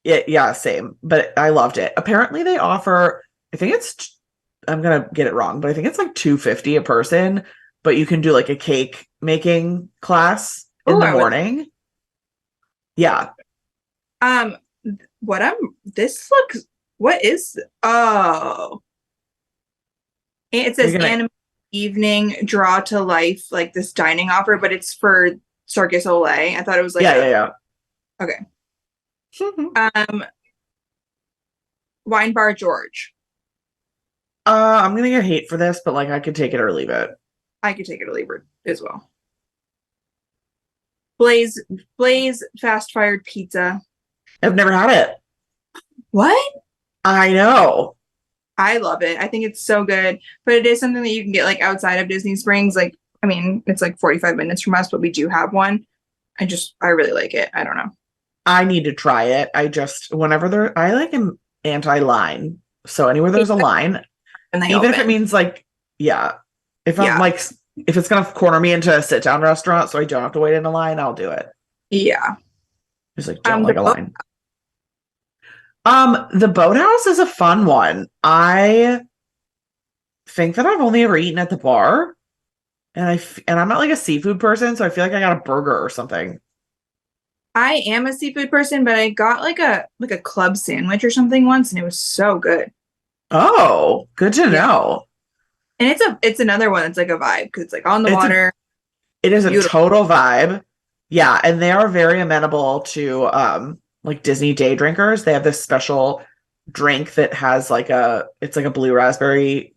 yeah, same. But I loved it. Apparently, they offer. I think it's. I'm gonna get it wrong, but I think it's like $250 a person. But you can do like a cake making class in Oh, the I would. morning. Yeah, Um, what I'm. This looks. What is? Oh, it you're says gonna. anime evening draw to life, like this dining offer, but it's for Circus Olay. I thought it was like Yeah, yeah, a yeah. okay. Um, Wine Bar George. I'm gonna get hate for this, but like I could take it or leave it. I could take it or leave it as well. Blaze Blaze fast fired pizza. I've never had it. What? I know. I love it. I think it's so good, but it is something that you can get like outside of Disney Springs. Like, I mean, it's like 45 minutes from us, but we do have one. I really like it. I don't know. I need to try it. I just whenever I like am anti-line. So anywhere there's a line, And they even if it open. means like, yeah, if I'm Yeah. like if it's gonna corner me into a sit down restaurant so I don't have to wait in a line, I'll do it. Yeah. Just like don't The like a boat. line. The boathouse is a fun one. I think that I've only ever eaten at the bar, and I'm not like a seafood person, so I feel like I got a burger or something. I am a seafood person, but I got like a club sandwich or something once, and it was so good. Oh, good to Yeah. know. And it's another one that's like a vibe because it's like on the It's a water. It is a Beautiful. total vibe. Yeah, and they are very amenable to like Disney day drinkers. They have this special drink that has like it's like a blue raspberry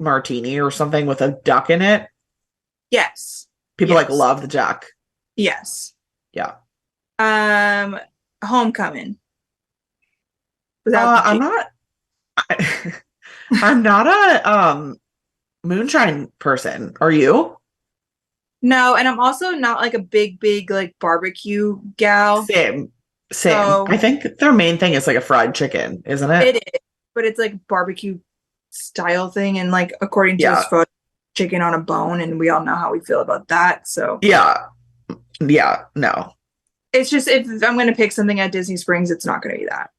martini or something with a duck in it. Yes. People like Yes. love the duck. Yes. Yeah. Um, Homecoming without the I'm G. not I'm not a moonshine person. Are you? No, and I'm also not like a big like barbecue gal. Same. Same. So I think their main thing is like a fried chicken, isn't it? it is, but it's like barbecue style thing, and like according to this Yeah. photo, chicken on a bone, and we all know how we feel about that. So Yeah. Yeah. No. it's just if I'm gonna pick something at Disney Springs, it's not gonna be that.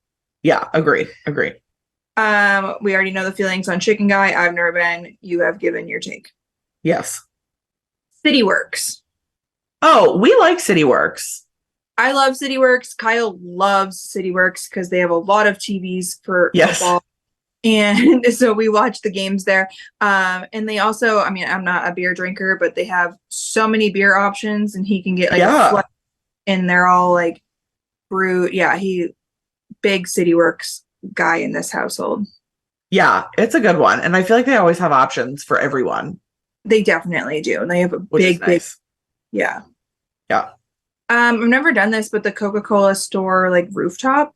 Yeah. Agree. Agree. We already know the feelings on Chicken Guy. I've never been. You have given your take. Yes. City Works. Oh, we like City Works. I love City Works. Kyle loves City Works because they have a lot of TVs for Yes. football. And so we watch the games there. And they also, I mean, I'm not a beer drinker, but they have so many beer options and he can get like a Yeah. flight and they're all like brewed. Yeah, he big City Works guy in this household. Yeah, it's a good one. And I feel like they always have options for everyone, They definitely do. And they have a which is big, nice. yeah. Yeah. I've never done this, but the Coca-Cola store like rooftop.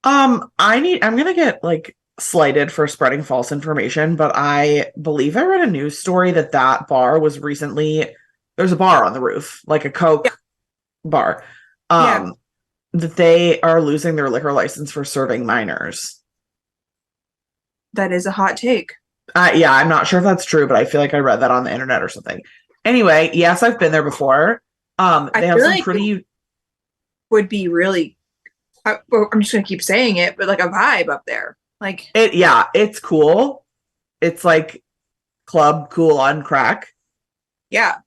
I'm gonna get like slighted for spreading false information, but I believe I read a news story that that bar was recently, there's a bar on the roof, like a Yeah. Coke bar, Yeah, um, that they are losing their liquor license for serving minors. that is a hot take. Yeah, I'm not sure if that's true, but I feel like I read that on the internet or something. Anyway, yes, I've been there before. I They have feel some like it pretty, would be really, well, I'm just gonna keep saying it, but like a vibe up there. Like, yeah, it's cool. It's like club cool on crack. yeah,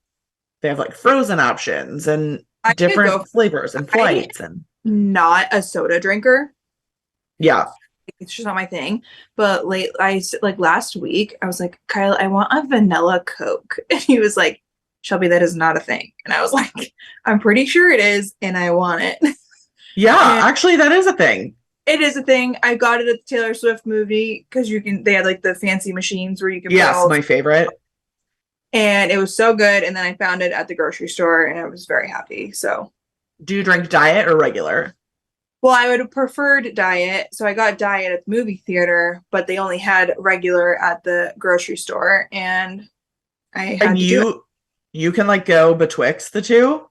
They have like frozen options and I could go. different flavors and I'm flights and not a soda drinker. yeah. It's just not my thing. But like last week, I was like, Kyle, I want a vanilla Coke. And he was like, Shelby, that is not a thing. And I was like, I'm pretty sure it is, and I want it. Yeah, And actually that is a thing. it is a thing. I got it at the Taylor Swift movie because they had like the fancy machines where you can put Yes, all, my favorite. and it was so good. And then I found it at the grocery store and I was very happy. So, Do you drink diet or regular? well, I would have preferred diet. So I got diet at the movie theater, but they only had regular at the grocery store and I And had to do it. you can like go betwixt the two?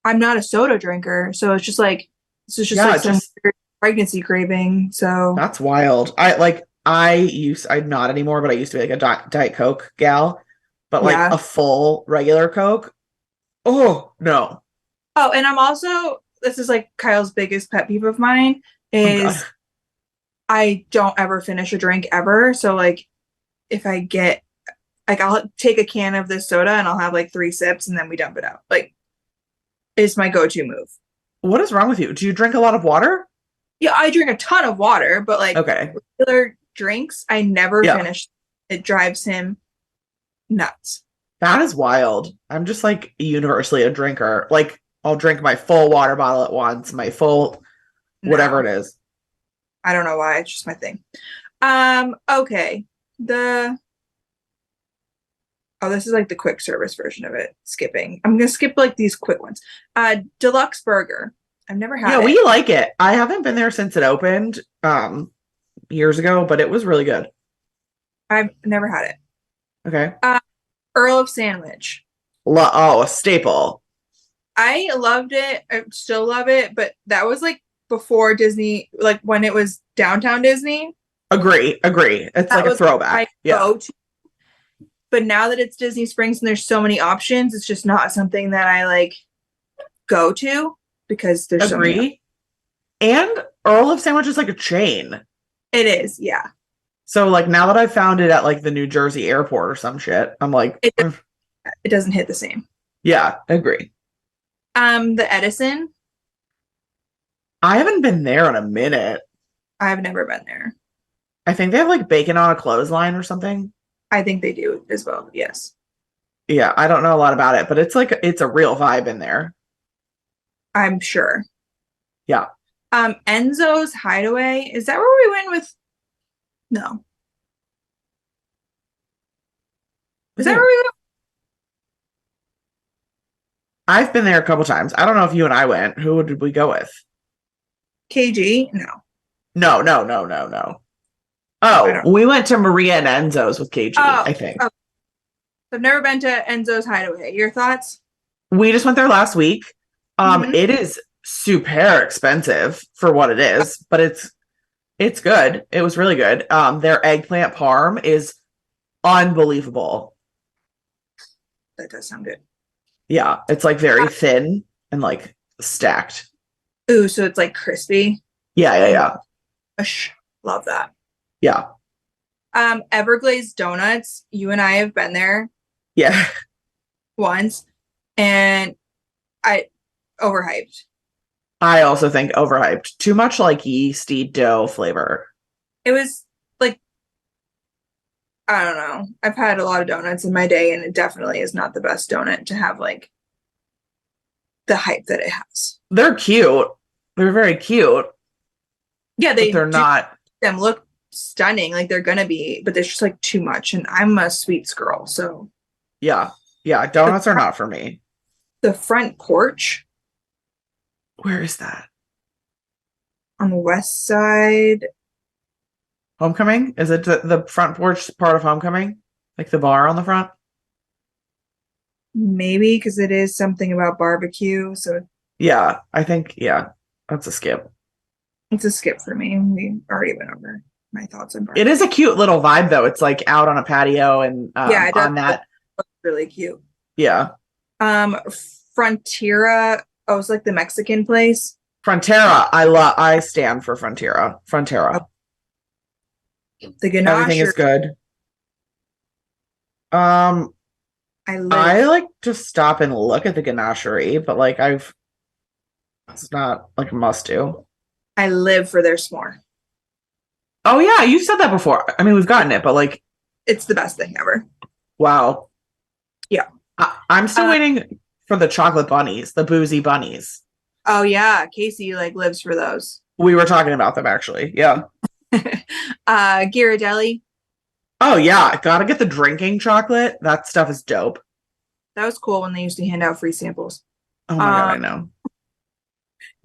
I'm not a soda drinker. So it's just like, this is just Yeah, like it some just weird pregnancy craving. So, that's wild. I'm not anymore, but I used to be like a Diet Coke gal. But like yeah. a full regular Coke? Oh, no. Oh, and I'm also, this is like Kyle's biggest pet peeve of mine Oh God. is I don't ever finish a drink ever. So like if I get like I'll take a can of this soda and I'll have like 3 sips and then we dump it out. Like it's my go-to move. What is wrong with you? Do you drink a lot of water? Yeah, I drink a ton of water, but like Okay. regular drinks, I never Yeah. finish. It drives him nuts. That is wild. I'm just like universally a drinker. Like I'll drink my full water bottle at once, my full whatever No, it is. I don't know why. It's just my thing. Okay. The Oh, this is like the quick service version of it. Skipping. I'm gonna skip like these quick ones. Deluxe burger. I've never Yeah, had we it. like it. I haven't been there since it opened years ago, but it was really good. I've never had it. Okay. Earl of Sandwich. Oh, a staple. I loved it. I still love it, but that was like before Disney, like when it was downtown Disney. Agree. It's That like a was my throwback. Yeah. go-to. But now that it's Disney Springs and there's so many options, it's just not something that I like go to because there's so many. Agree. And Earl of Sandwich is like a chain. It is, yeah. So like now that I've found it at like the New Jersey airport or some shit, I'm like, It doesn't hit the same. yeah, agree. The Edison. I haven't been there in a minute. I've never been there. I think they have like bacon on a clothesline or something. I think they do as well. Yes. Yeah, I don't know a lot about it, but it's like it's a real vibe in there. I'm sure. Yeah. Enzo's Hideaway. Is that where we went with? No. Is that where we went? I've been there a couple times. I don't know if you and I went. Who did we go with? KG? No. No. I Oh, don't. we went to Maria and Enzo's with KG, Oh, I think. oh, I've never been to Enzo's Hideaway. Your thoughts? We just went there last week. Mhm. It is super expensive for what it is, but it's good. It was really good. Their eggplant parm is unbelievable. That does sound good. Yeah, it's like very thin and like stacked. Ooh, so it's like crispy. Yeah. Love that. Yeah. Everglazed Donuts. You and I have been there Yeah. once, and Overhyped. I also think overhyped. Too much like yeasty dough flavor. It was like, I don't know. I've had a lot of donuts in my day, and it definitely is not the best donut to have like the hype that it has. They're cute. They're very cute, Yeah, but they they're do not. them look stunning, like they're gonna be, but there's just like too much. And I'm a sweets girl, so Yeah. Yeah. the, Donuts are not for me. the front porch Where is that? on the west side, Homecoming? Is it the front porch part of Homecoming? Like the bar on the front? maybe because it is something about barbecue, so Yeah. I think, yeah, that's a skip. it's a skip for me. We already went over my thoughts on It barbecue. is a cute little vibe though. It's like out on a patio and Yeah, it does on that. look really cute. Yeah. Frontera. Oh, it's like the Mexican place. Frontera. I stand for Frontera. Frontera. The Everything ganache. is good. Um, I I live. like to stop and look at the ganachery, but like it's not like a must do. I live for their s'more. Oh yeah, you said that before. I mean, we've gotten it, but like, It's the best thing ever. wow. Yeah. I'm still waiting for the chocolate bunnies, the boozy bunnies. Oh yeah, Casey like lives for those. We were talking about them actually. Yeah. Ghirardelli. Oh yeah, gotta get the drinking chocolate. That stuff is dope. That was cool when they used to hand out free samples. Oh my God, I know.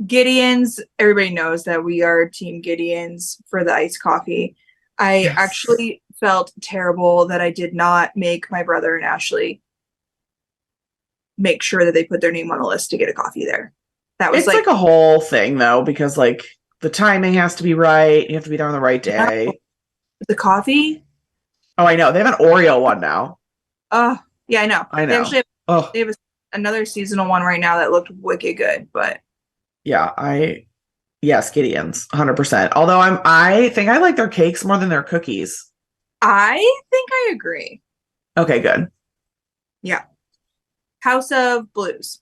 Gideon's. Everybody knows that we are Team Gideon's for the iced coffee. I Yes. actually felt terrible that I did not make my brother and Ashley make sure that they put their name on a list to get a coffee there. That was It's like a whole thing though, because like the timing has to be right. You have to be there on the right day. the coffee. Oh, I know. They have an Oreo one now. Yeah, I know. I They know. actually Oh, they have another seasonal one right now that looked wicked good, but yeah. Yes, Gideon's 100%. Although I think I like their cakes more than their cookies. I think I agree. Okay, good. Yeah. House of Blues.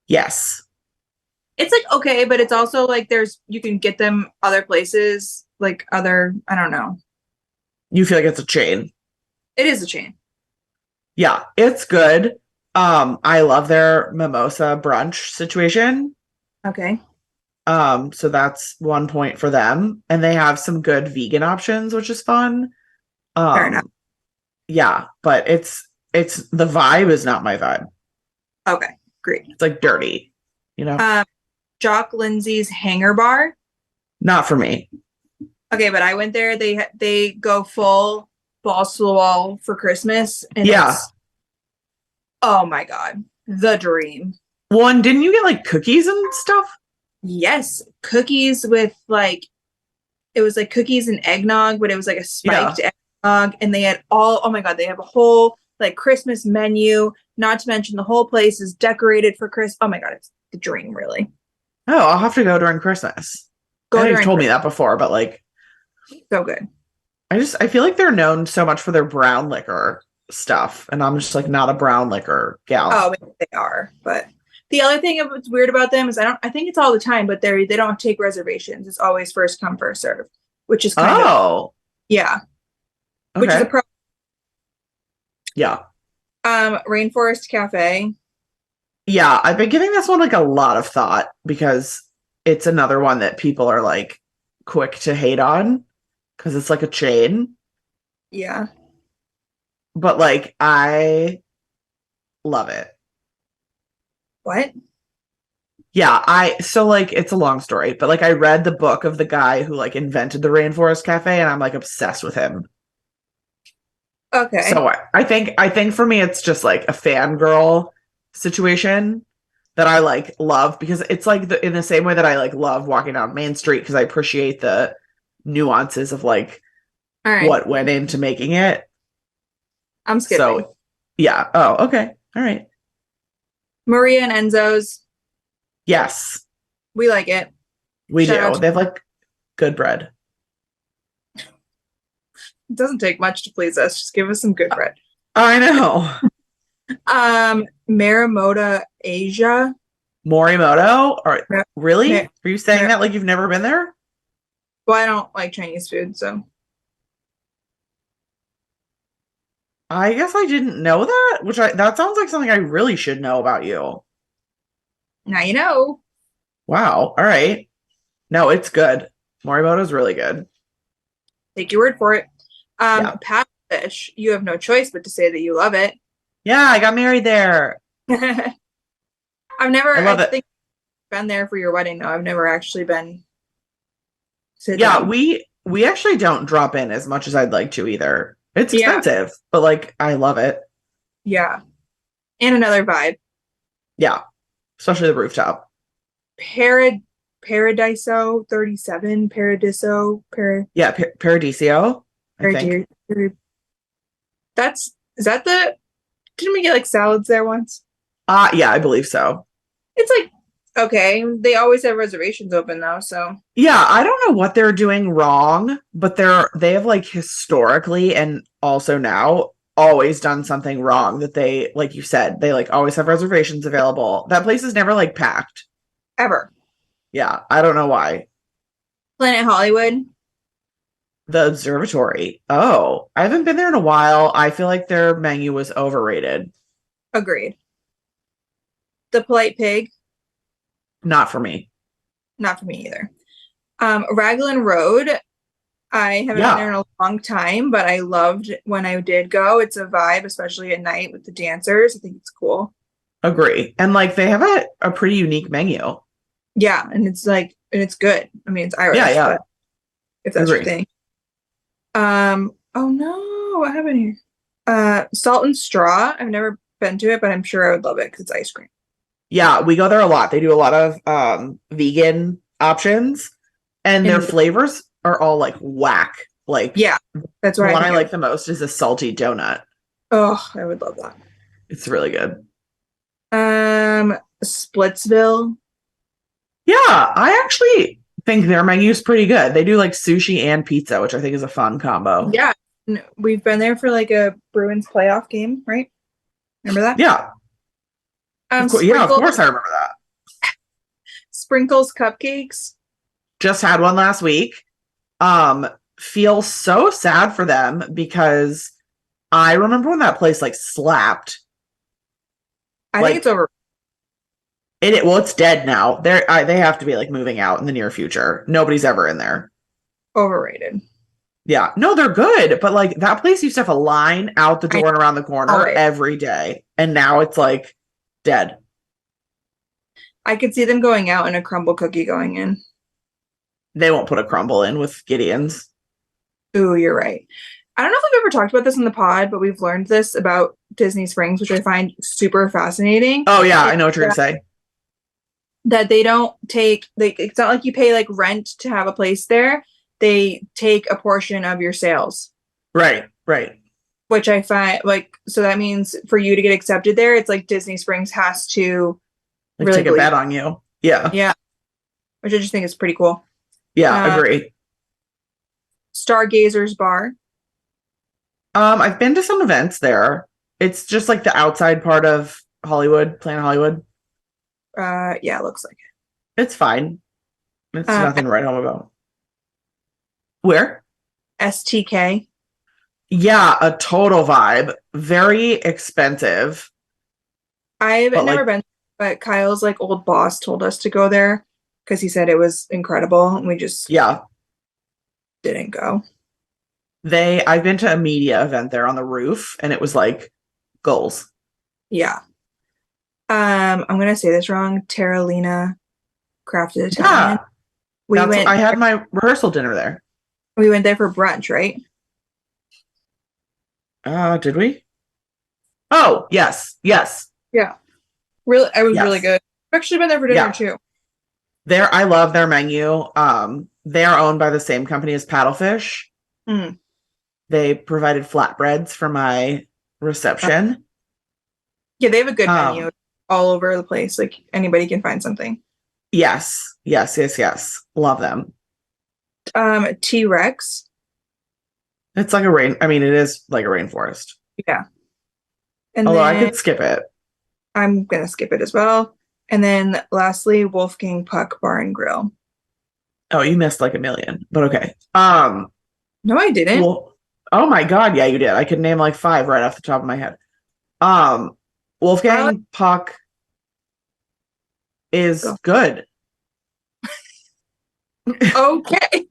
Yes. It's like okay, but it's also like you can get them other places, like other, I don't know. You feel like it's a chain. It is a chain. Yeah, it's good. I love their mimosa brunch situation. Okay. So that's 1 point for them. And they have some good vegan options, which is fun. Fair enough. Yeah, but it's the vibe is not my vibe. Okay, great. It's like dirty, you know? Jock Lindsay's Hanger Bar. Not for me. Okay, but I went there. They go full balls to the wall for Christmas, and Yeah. oh my God, the dream. One, didn't you get like cookies and stuff? Yes, cookies with like, it was like cookies and eggnog, but it was like a spiked eggnog, and they had oh my God, they have a whole like Christmas menu. Not to mention the whole place is decorated for Christmas. Oh my God, it's the dream, really. Oh, I'll have to go during Christmas. I know you've told me that before, but like, so good. I feel like they're known so much for their brown liquor stuff, and I'm just like not a brown liquor gal. Oh, maybe they are, but the other thing that's weird about them is I think it's all the time, but they don't take reservations. It's always first come first serve, which is kind of yeah, okay. which is a pro. Yeah. Rainforest Cafe. Yeah, I've been giving this one like a lot of thought because it's another one that people are like quick to hate on because it's like a chain. Yeah. But like I love it. What? Yeah, so like it's a long story, but like I read the book of the guy who like invented the Rainforest Cafe and I'm like obsessed with him. Okay. So I think for me it's just like a fangirl situation that I like love because it's like in the same way that I like love walking down Main Street because I appreciate the nuances of like what went into making it. I'm skipping. So yeah. Oh, okay. All right. Maria and Enzo's. Yes. We like it. We do. They have like good bread. It doesn't take much to please us. Just give us some good bread. I know. Marimoto Asia. Morimoto? Or Yeah. really? Yeah. Are you saying Yeah. that like you've never been there? Well, I don't like Chinese food, so I guess I didn't know that, that sounds like something I really should know about you. now you know. Wow. All right. No, it's good. Morimoto's really good. Take your word for it. Yeah. Paddlefish, you have no choice but to say that you love it. Yeah, I got married there. I've never, I love I it. think, been there for your wedding though. I've never actually been sit Yeah, down. we actually don't drop in as much as I'd like to either. It's Yeah, expensive, but like I love it. yeah. And another vibe. Yeah, especially the rooftop. Parad Paradiso 37, Paradiso, Yeah, Paradiso, I think. Paradiso. That's is that the didn't we get like salads there once? Yeah, I believe so. It's like okay. They always have reservations open though, so Yeah, I don't know what they're doing wrong, but they have like historically and also now always done something wrong that they, like you said, they like always have reservations available. That place is never like packed. ever. Yeah, I don't know why. Planet Hollywood, The observatory. Oh, I haven't been there in a while. I feel like their menu was overrated. agreed. The Polite Pig, Not for me. not for me either. Raglan Road, I haven't been there Yeah, in a long time, but I loved when I did go. It's a vibe, especially at night with the dancers. I think it's cool. agree. And like they have a pretty unique menu. Yeah, and it's like and it's good. I mean, it's Yeah, Irish, yeah, but if that's your agree. thing. Oh no, what happened here? Salt and Straw. I've never been to it, but I'm sure I would love it because it's ice cream. Yeah, we go there a lot. They do a lot of vegan options and their And flavors are all like whack. Like yeah, that's the why I one I think like the most is a salty donut. oh, I would love that. It's really good. Splitsville. Yeah, I actually think their menu is pretty good. They do like sushi and pizza, which I think is a fun combo. Yeah, we've been there for like a Bruins playoff game, right? Remember that? Yeah, of course. Yeah, of Sprinkles, course I remember that. sprinkles cupcakes. Just had one last week. Um, feel so sad for them because I remember when that place like slapped. I think it's Like over well, it's dead now. They have to be like moving out in the near future. Nobody's ever in there. overrated. Yeah, no, they're good, but like that place used to have a line out the I door and around the corner always. every day, and now it's like dead. I could see them going out and a crumble cookie going in. They won't put a crumble in with Gideon's. Ooh, you're right. I don't know if we've ever talked about this in the pod, but we've learned this about Disney Springs, which I find super fascinating. Oh yeah, I Is know what you're gonna say. that they don't take like it's not like you pay like rent to have a place there. They take a portion of your sales, Right, right. which I find like so that means for you to get accepted there, it's like Disney Springs has to Like really take a believe. bet on you. Yeah, Yeah, which I just think is pretty cool. yeah, Uh, agree. Stargazers Bar. I've been to some events there. It's just like the outside part of Hollywood, Planet Hollywood. Yeah, it looks like It's fine. It's it. nothing to write home about. Where? STK. Yeah, a total vibe. Very expensive, I've but never like, been, but Kyle's like old boss told us to go there because he said it was incredible, and we just yeah. didn't go. I've been to a media event there on the roof, and it was like goals. Yeah. I'm gonna say this wrong. Terralina Crafted Italian. Yeah, We I went had my rehearsal dinner there. we went there for brunch, right? Did we? Oh, yes, yes, Yeah. Really, I was really yes. good. I've actually been there for dinner Yeah. too. I love their menu. They are owned by the same company as Paddlefish. Mm. They provided flatbreads for my reception. Yeah, they have a good Um, menu all over the place. Like anybody can find something. yes, yes, yes, yes. Love them. T-Rex. It's like it is like a rainforest. Yeah. And Although I then could skip it. I'm gonna skip it as well. And then lastly, Wolfgang Puck Bar and Grill. Oh, you missed like a million, but okay. No, I didn't. Well, oh my God, yeah, you did. I could name like 5 right off the top of my head. I like Wolfgang Puck is go. good. Okay.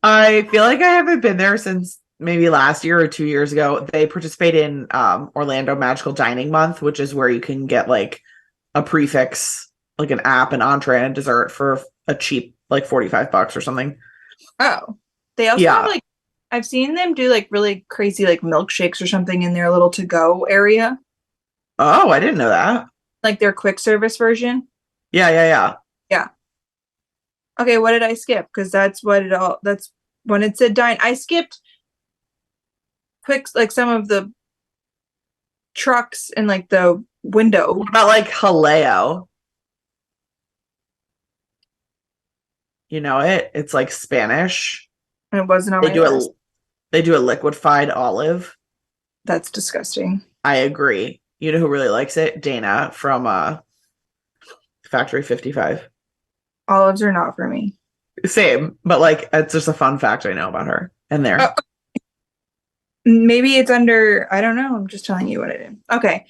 I feel like I haven't been there since maybe last year or 2 years ago. They participate in Orlando Magical Dining Month, which is where you can get like a prefix, like an app, an entree, and a dessert for a cheap like $45 or something. Oh. They also have Yeah. like I've seen them do like really crazy like milkshakes or something in their little to go area. Oh, I didn't know that. Like their quick service version. Yeah, yeah, yeah. Yeah. Okay, what did I skip? Because that's when it said dine. I skipped quick like some of the trucks and like the window. What about like Haleo? You know it? It's like Spanish. And it wasn't on They my do list. they do a liquefied olive. That's disgusting. I agree. You know who really likes it? Dana from Factory 55. Olives are not for me. Same, but like it's just a fun fact I know about her. And there. Oh, maybe it's under, I don't know. I'm just telling you what I did. Okay.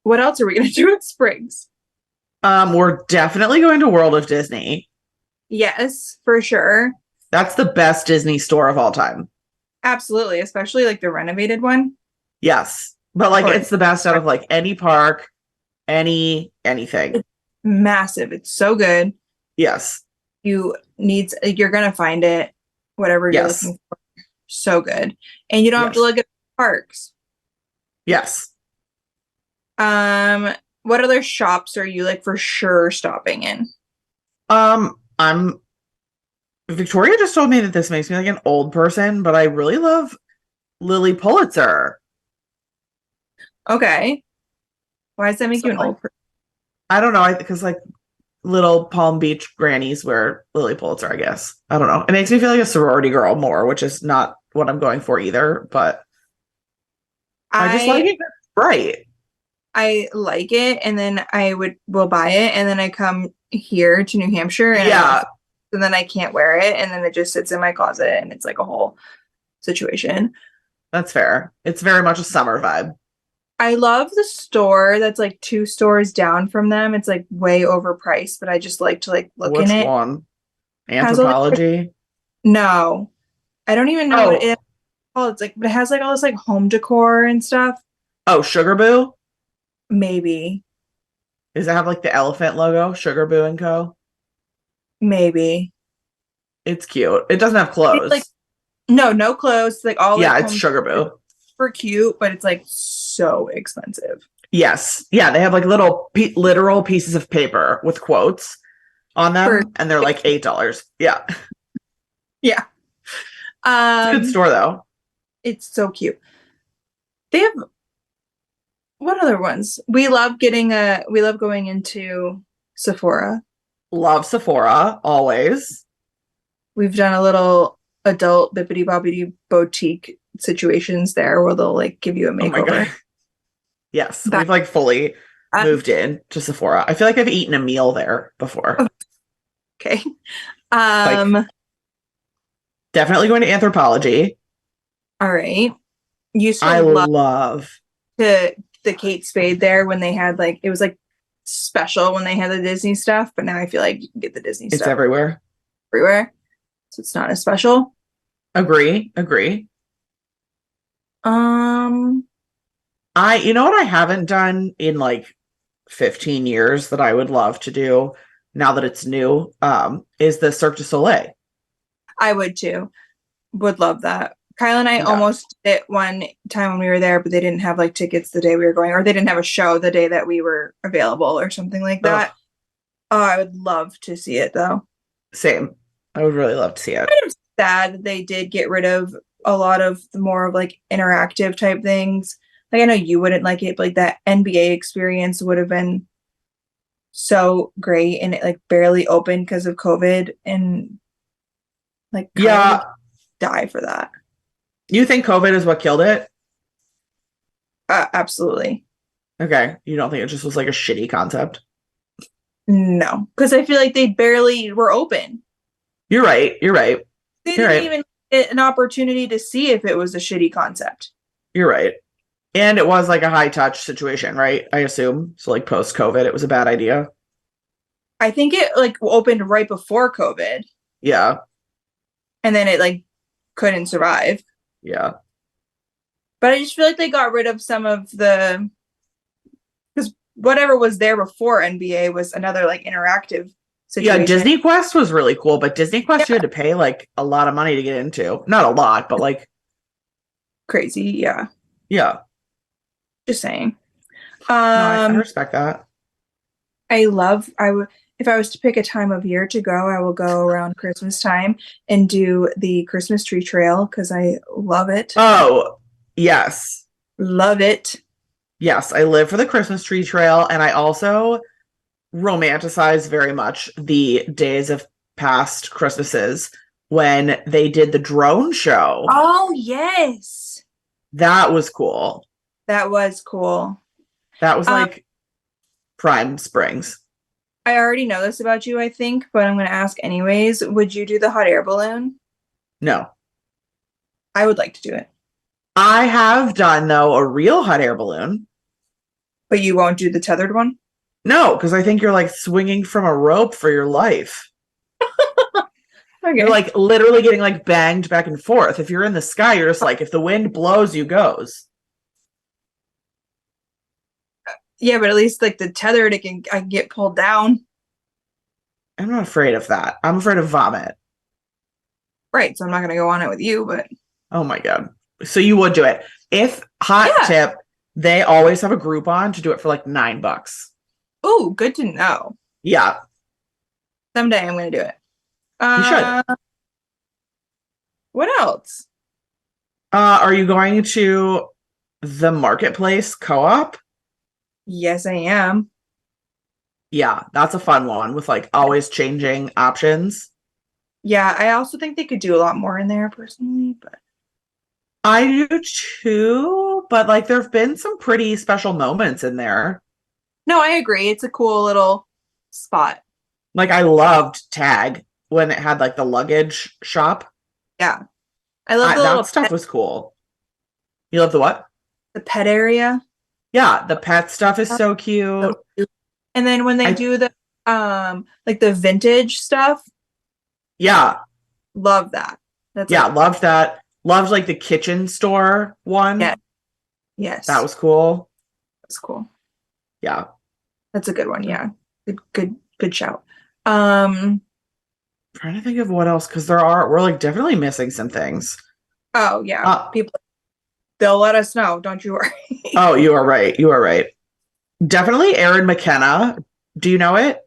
What else are we gonna do at Springs? We're definitely going to World of Disney. Yes, for sure. That's the best Disney store of all time. Absolutely, especially like the renovated one. Yes. But like Or it's the best out of like any park, anything. massive. It's so good. Yes. You're gonna find it, whatever you're Yes. looking for. So good. And you don't have to Yes. look at parks. Yes. What other shops are you like for sure stopping in? I'm Victoria just told me that this makes me like an old person, but I really love Lily Pulitzer. Okay. Why does that make So you an like, old person? I don't know, because like little Palm Beach grannies wear Lily Pulitzer, I guess. I don't know. It makes me feel like a sorority girl more, which is not what I'm going for either, but I just like it. Right. I like it, and then will buy it, and then I come here to New Hampshire, and Yeah, and then I can't wear it, and then it just sits in my closet, and it's like a whole situation. that's fair. It's very much a summer vibe. I love the store that's like 2 stores down from them. It's like way overpriced, but I just like to like look in Which it. one? Has all Anthropology? no, I don't even know what Oh, it's called. It's like, but it has like all this like home decor and stuff. oh, Sugar Boo? Maybe, Does it have like the elephant logo? Sugar Boo and Co. maybe. It's cute. It doesn't have It's like clothes. no clothes. It's like all Yeah, like it's home Sugar Boo. super cute, but it's like so expensive. Yes. Yeah, they have like little literal pieces of paper with quotes on For them, and they're like $8. Yeah. yeah. It's a good store though. It's so cute. They have what other ones? We love going into Sephora. Love Sephora, always. We've done a little adult bippity boppity boutique situations there where they'll like give you a Oh my makeover. God. Yes. That- We've like fully uh, moved in to Sephora. I feel like I've eaten a meal there before. okay. Like definitely going to Anthropology. All right. Used to I love love. the Kate Spade there when they had like it was like special when they had the Disney stuff, but now I feel like you can get the Disney It's stuff everywhere. everywhere. So it's not as special. Agree. Um You know what I haven't done in like 15 years that I would love to do now that it's new, is the Cirque du Soleil. I would too. Would love that. Kyle and I Yeah. almost did it one time when we were there, but they didn't have like tickets the day we were going, or they didn't have a show the day that we were available or something like that. Ugh. Oh, I would love to see it though. Same. I would really love to see it. Kind of sad that they did get rid of a lot of the more of like interactive type things. Like I know you wouldn't like it, but like that NBA experience would have been so great, and it like barely opened because of COVID, and like Kyle Yeah. would die for that. You think COVID is what killed it? Absolutely. Okay. You don't think it just was like a shitty concept? No, because I feel like they barely were open. You're right. You're right. They You're didn't right. even get an opportunity to see if it was a shitty concept. You're right. And it was like a high touch situation, right? I assume. So like post COVID, it was a bad idea. I think it like opened right before COVID, Yeah. and then it like couldn't survive. Yeah. But I just feel like they got rid of some of the, because whatever was there before NBA was another like interactive Yeah, situation. Disney Quest was really cool, but Disney Quest you Yeah. had to pay like a lot of money to get into. Not a lot, but like Crazy, yeah. yeah. Just saying. No, I Um, respect that. I would, if I was to pick a time of year to go, I will go around Christmas time and do the Christmas tree trail because I love it. Oh, yes. Love it. Yes, I live for the Christmas tree trail, and I also romanticize very much the days of past Christmases when they did the drone show. Oh, yes. That was cool. That was cool. That was Um, like prime springs. I already know this about you, I think, but I'm going to ask anyways. Would you do the hot air balloon? No. I would like to do it, I have done though a real hot air balloon. but you won't do the tethered one? No, because I think you're like swinging from a rope for your life. Okay. You're like literally getting like banged back and forth. If you're in the sky, you're just like, if the wind blows, you goes. Yeah, but at least like the tethered, I can get pulled down. I'm not afraid of that. I'm afraid of vomit. Right, so I'm not going to go on it with you, but Oh my God. So you would do it. If hot yeah. tip, they always have a Groupon to do it for like $9. Oh, good to know. Yeah, Someday I'm going to do it. you should. What else? Are you going to the marketplace co-op? Yes, I am. Yeah, that's a fun one with like always changing options. Yeah, I also think they could do a lot more in there personally, but I do too, but like there have been some pretty special moments in there. no, I agree. It's a cool little spot. Like I loved Tag when it had like the luggage shop. Yeah. I love the That stuff was cool. You love the what? the pet area. Yeah, the pet stuff is so cute. And then when they do the like the vintage stuff, Yeah, love that. That's yeah, like, loved that. Loved like the kitchen store one. yeah. Yes. That was cool. That's cool. Yeah. That's a good one. Yeah. Good shout. Trying to think of what else because we're like definitely missing some things. Oh yeah. People, they'll let us know, don't you worry. Oh, you are right. You are right. Definitely Aaron McKenna. Do you know it?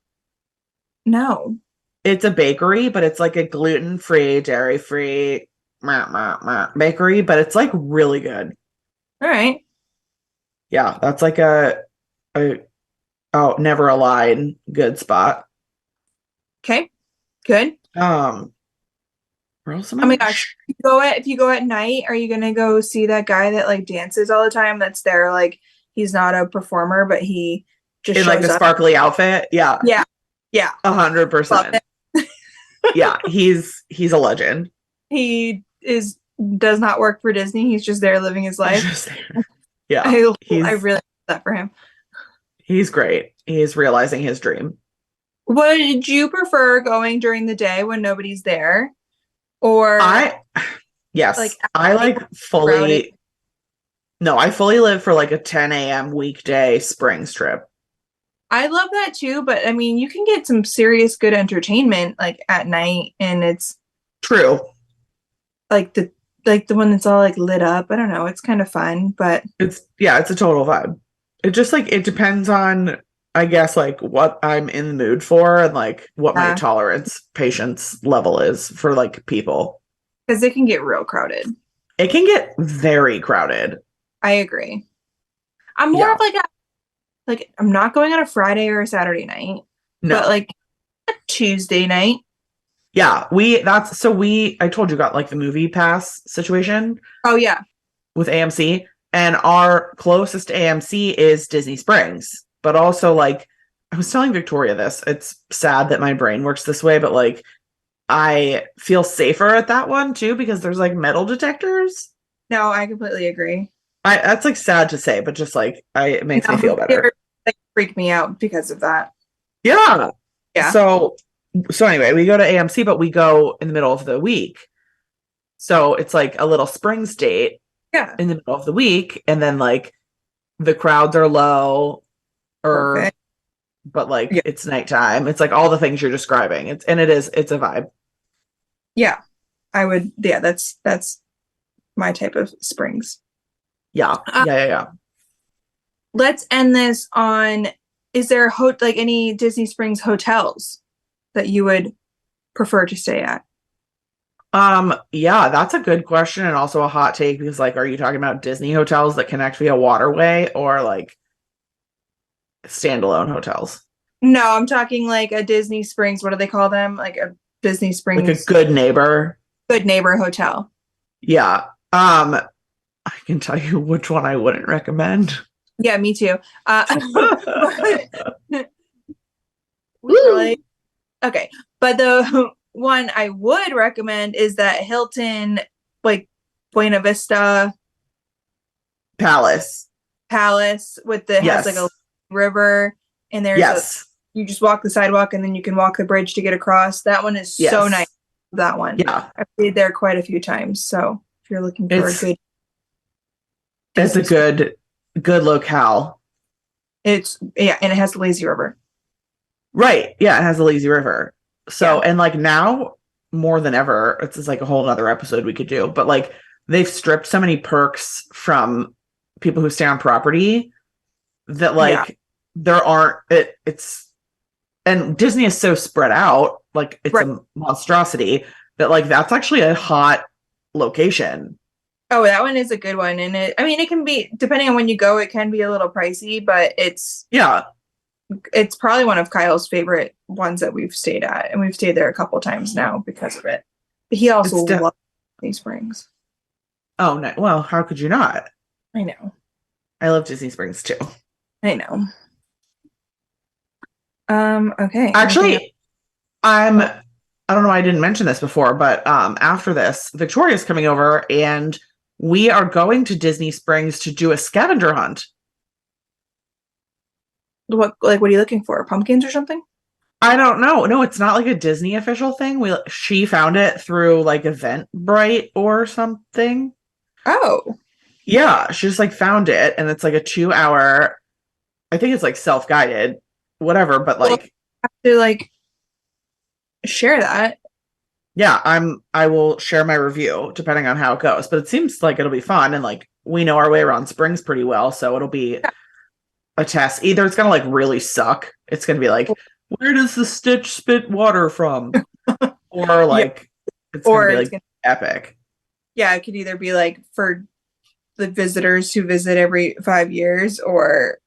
No. It's a bakery, but it's like a gluten-free, dairy-free bakery, but it's like really good. All right. Yeah, that's like a oh, never a line good spot. Okay. Good. Where else am Oh my gosh. If you go at night, are you gonna go see that guy that like dances all the time that's there? Like he's not a performer, but he just in like shows the up. sparkly outfit? Yeah. Yeah. Yeah. 100%. Yeah, he's a legend. He does not work for Disney. He's just there living his life. Just there. Yeah. I really love that for him. He's great. He's realizing his dream. Would you prefer going during the day when nobody's there? Or yes. like I like fully crowded? No, I fully live for like a 10 a.m. weekday spring strip. I love that too, but I mean you can get some serious good entertainment like at night, and it's True. like the one that's all like lit up. I don't know, it's kind of fun, but It's a total vibe. It just like it depends on I guess like what I'm in the mood for and like what my patience level is for like people. because it can get real crowded. It can get very crowded. I agree. I'm more of like I'm not going on a Friday or a Saturday night, but like a Tuesday night. Yeah, I told you got like the movie pass situation. Oh yeah. With AMC. And our closest AMC is Disney Springs. But also, like, I was telling Victoria this. It's sad that my brain works this way, but like, I feel safer at that one too because there's like metal detectors. No, I completely agree. That's like sad to say, but just like it makes me No, feel better. like, freak me out because of that. Yeah. Yeah. So anyway, we go to AMC, but we go in the middle of the week. So it's like a little Springs date Yeah. in the middle of the week, and then like the crowds are low, Perfect. but like Yeah. it's nighttime. It's like all the things you're describing. It's a vibe. Yeah. I would. Yeah. That's my type of Springs. Yeah. Yeah. Let's end this on. Is there like any Disney Springs hotels that you would prefer to stay at? Yeah, that's a good question and also a hot take because like are you talking about Disney hotels that connect via waterway or like standalone hotels? No, I'm talking like a Disney Springs. What do they call them? Like a Disney Like a Springs good neighbor. good neighbor hotel. Yeah. I can tell you which one I wouldn't recommend. Yeah, me too. Woo! Okay, but the one I would recommend is that Hilton, like Buena Vista Palace. Palace with the has like a Yes. river, and there's Yes. you just walk the sidewalk and then you can walk the bridge to get across. That one is so Yes. nice. That one. Yeah. I've stayed there quite a few times. So if you're looking for a good It's a good locale. and it has the lazy river. Right. Yeah, it has a lazy river. So, Yeah. and like now more than ever, it's just like a whole other episode we could do, but like they've stripped so many perks from people who stay on property that like there aren't it's and Disney is so spread out, like it's Right. a monstrosity that like that's actually a hot location. Oh, that one is a good one. And it can be, depending on when you go, it can be a little pricey, but it's probably one of Kyle's favorite ones that we've stayed at. And we've stayed there a couple times now because of it. But he also loves Disney Springs. Oh no. Well, how could you not? I know. I love Disney Springs too. I know. Okay. Actually, I don't know why I didn't mention this before, but after this, Victoria's coming over and we are going to Disney Springs to do a scavenger hunt. What are you looking for? Pumpkins or something? I don't know. No, it's not like a Disney official thing. She found it through like Eventbrite or something. Oh. Yeah, she just like found it and it's like a 2-hour, I think it's like self-guided, whatever, but like have to like share that. Yeah, I will share my review depending on how it goes, but it seems like it'll be fun and like we know our way around Springs pretty well, so it'll be a test. Either it's gonna like really suck, it's gonna be like, where does the Stitch spit water from? Or like it's gonna be like epic. Yeah, it could either be like for the visitors who visit every 5 years or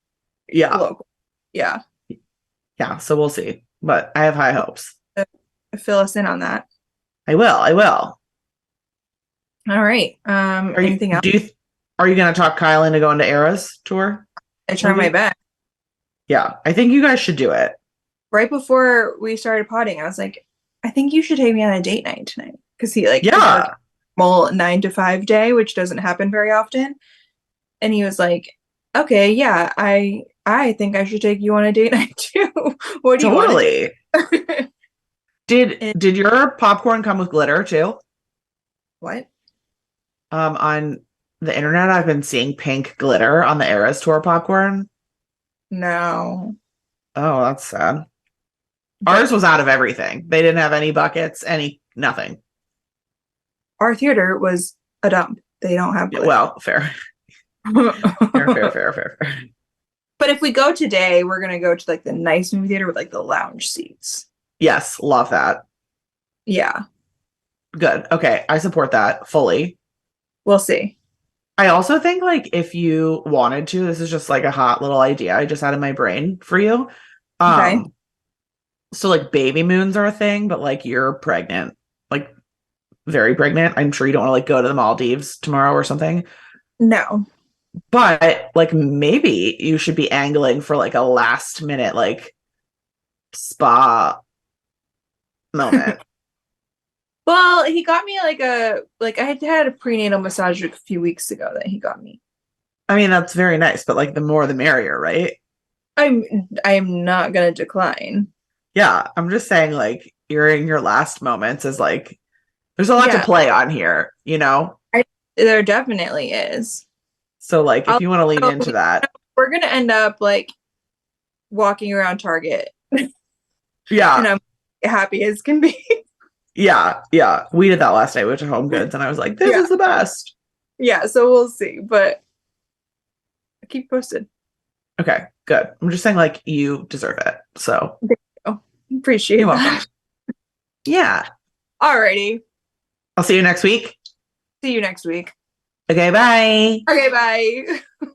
local. Yeah. Yeah, so we'll see. But I have high hopes. Fill us in on that. I will. All right. Anything else? Are you gonna talk Kyle into going to Era's tour? I try my best. Yeah, I think you guys should do it. Right before we started potting, I was like, I think you should take me on a date night tonight. Because he like 9 to 5 day, which doesn't happen very often. And he was like, okay, yeah, I think I should take you on a date night too. What do you want? Did your popcorn come with glitter too? What? On the internet, I've been seeing pink glitter on the Eras Tour popcorn. No. Oh, that's sad. Ours was out of everything. They didn't have any buckets, nothing. Our theater was a dump. They don't have glitter. Well, fair. fair. But if we go today, we're gonna go to like the nice movie theater with like the lounge seats. Yes, love that. Yeah. Good. Okay, I support that fully. We'll see. I also think like if you wanted to, this is just like a hot little idea I just had in my brain for you. Okay. So like baby moons are a thing, but like you're pregnant, like very pregnant. I'm sure you don't want to like go to the Maldives tomorrow or something. No. But like maybe you should be angling for like a last minute like spa moment. Well, he got me like I had a prenatal massage a few weeks ago that he got me. I mean, that's very nice, but like the more the merrier, right? I'm not gonna decline. Yeah, I'm just saying like you're in your last moments is like there's a lot to Yeah, play on here, you know? there definitely is. So like if I'll, you want to lean so into that. we're gonna end up like walking around Target, and Yeah. I'm happy as can be. Yeah, yeah. We did that last night. We went to Home Goods and I was like, this Yeah, is the best. yeah. So we'll see, but keep posted. Okay, good. I'm just saying like you deserve it. So Oh, appreciate you're welcome. that. Yeah. Alrighty. I'll see you next week. See you next week. Okay, bye. Okay, bye.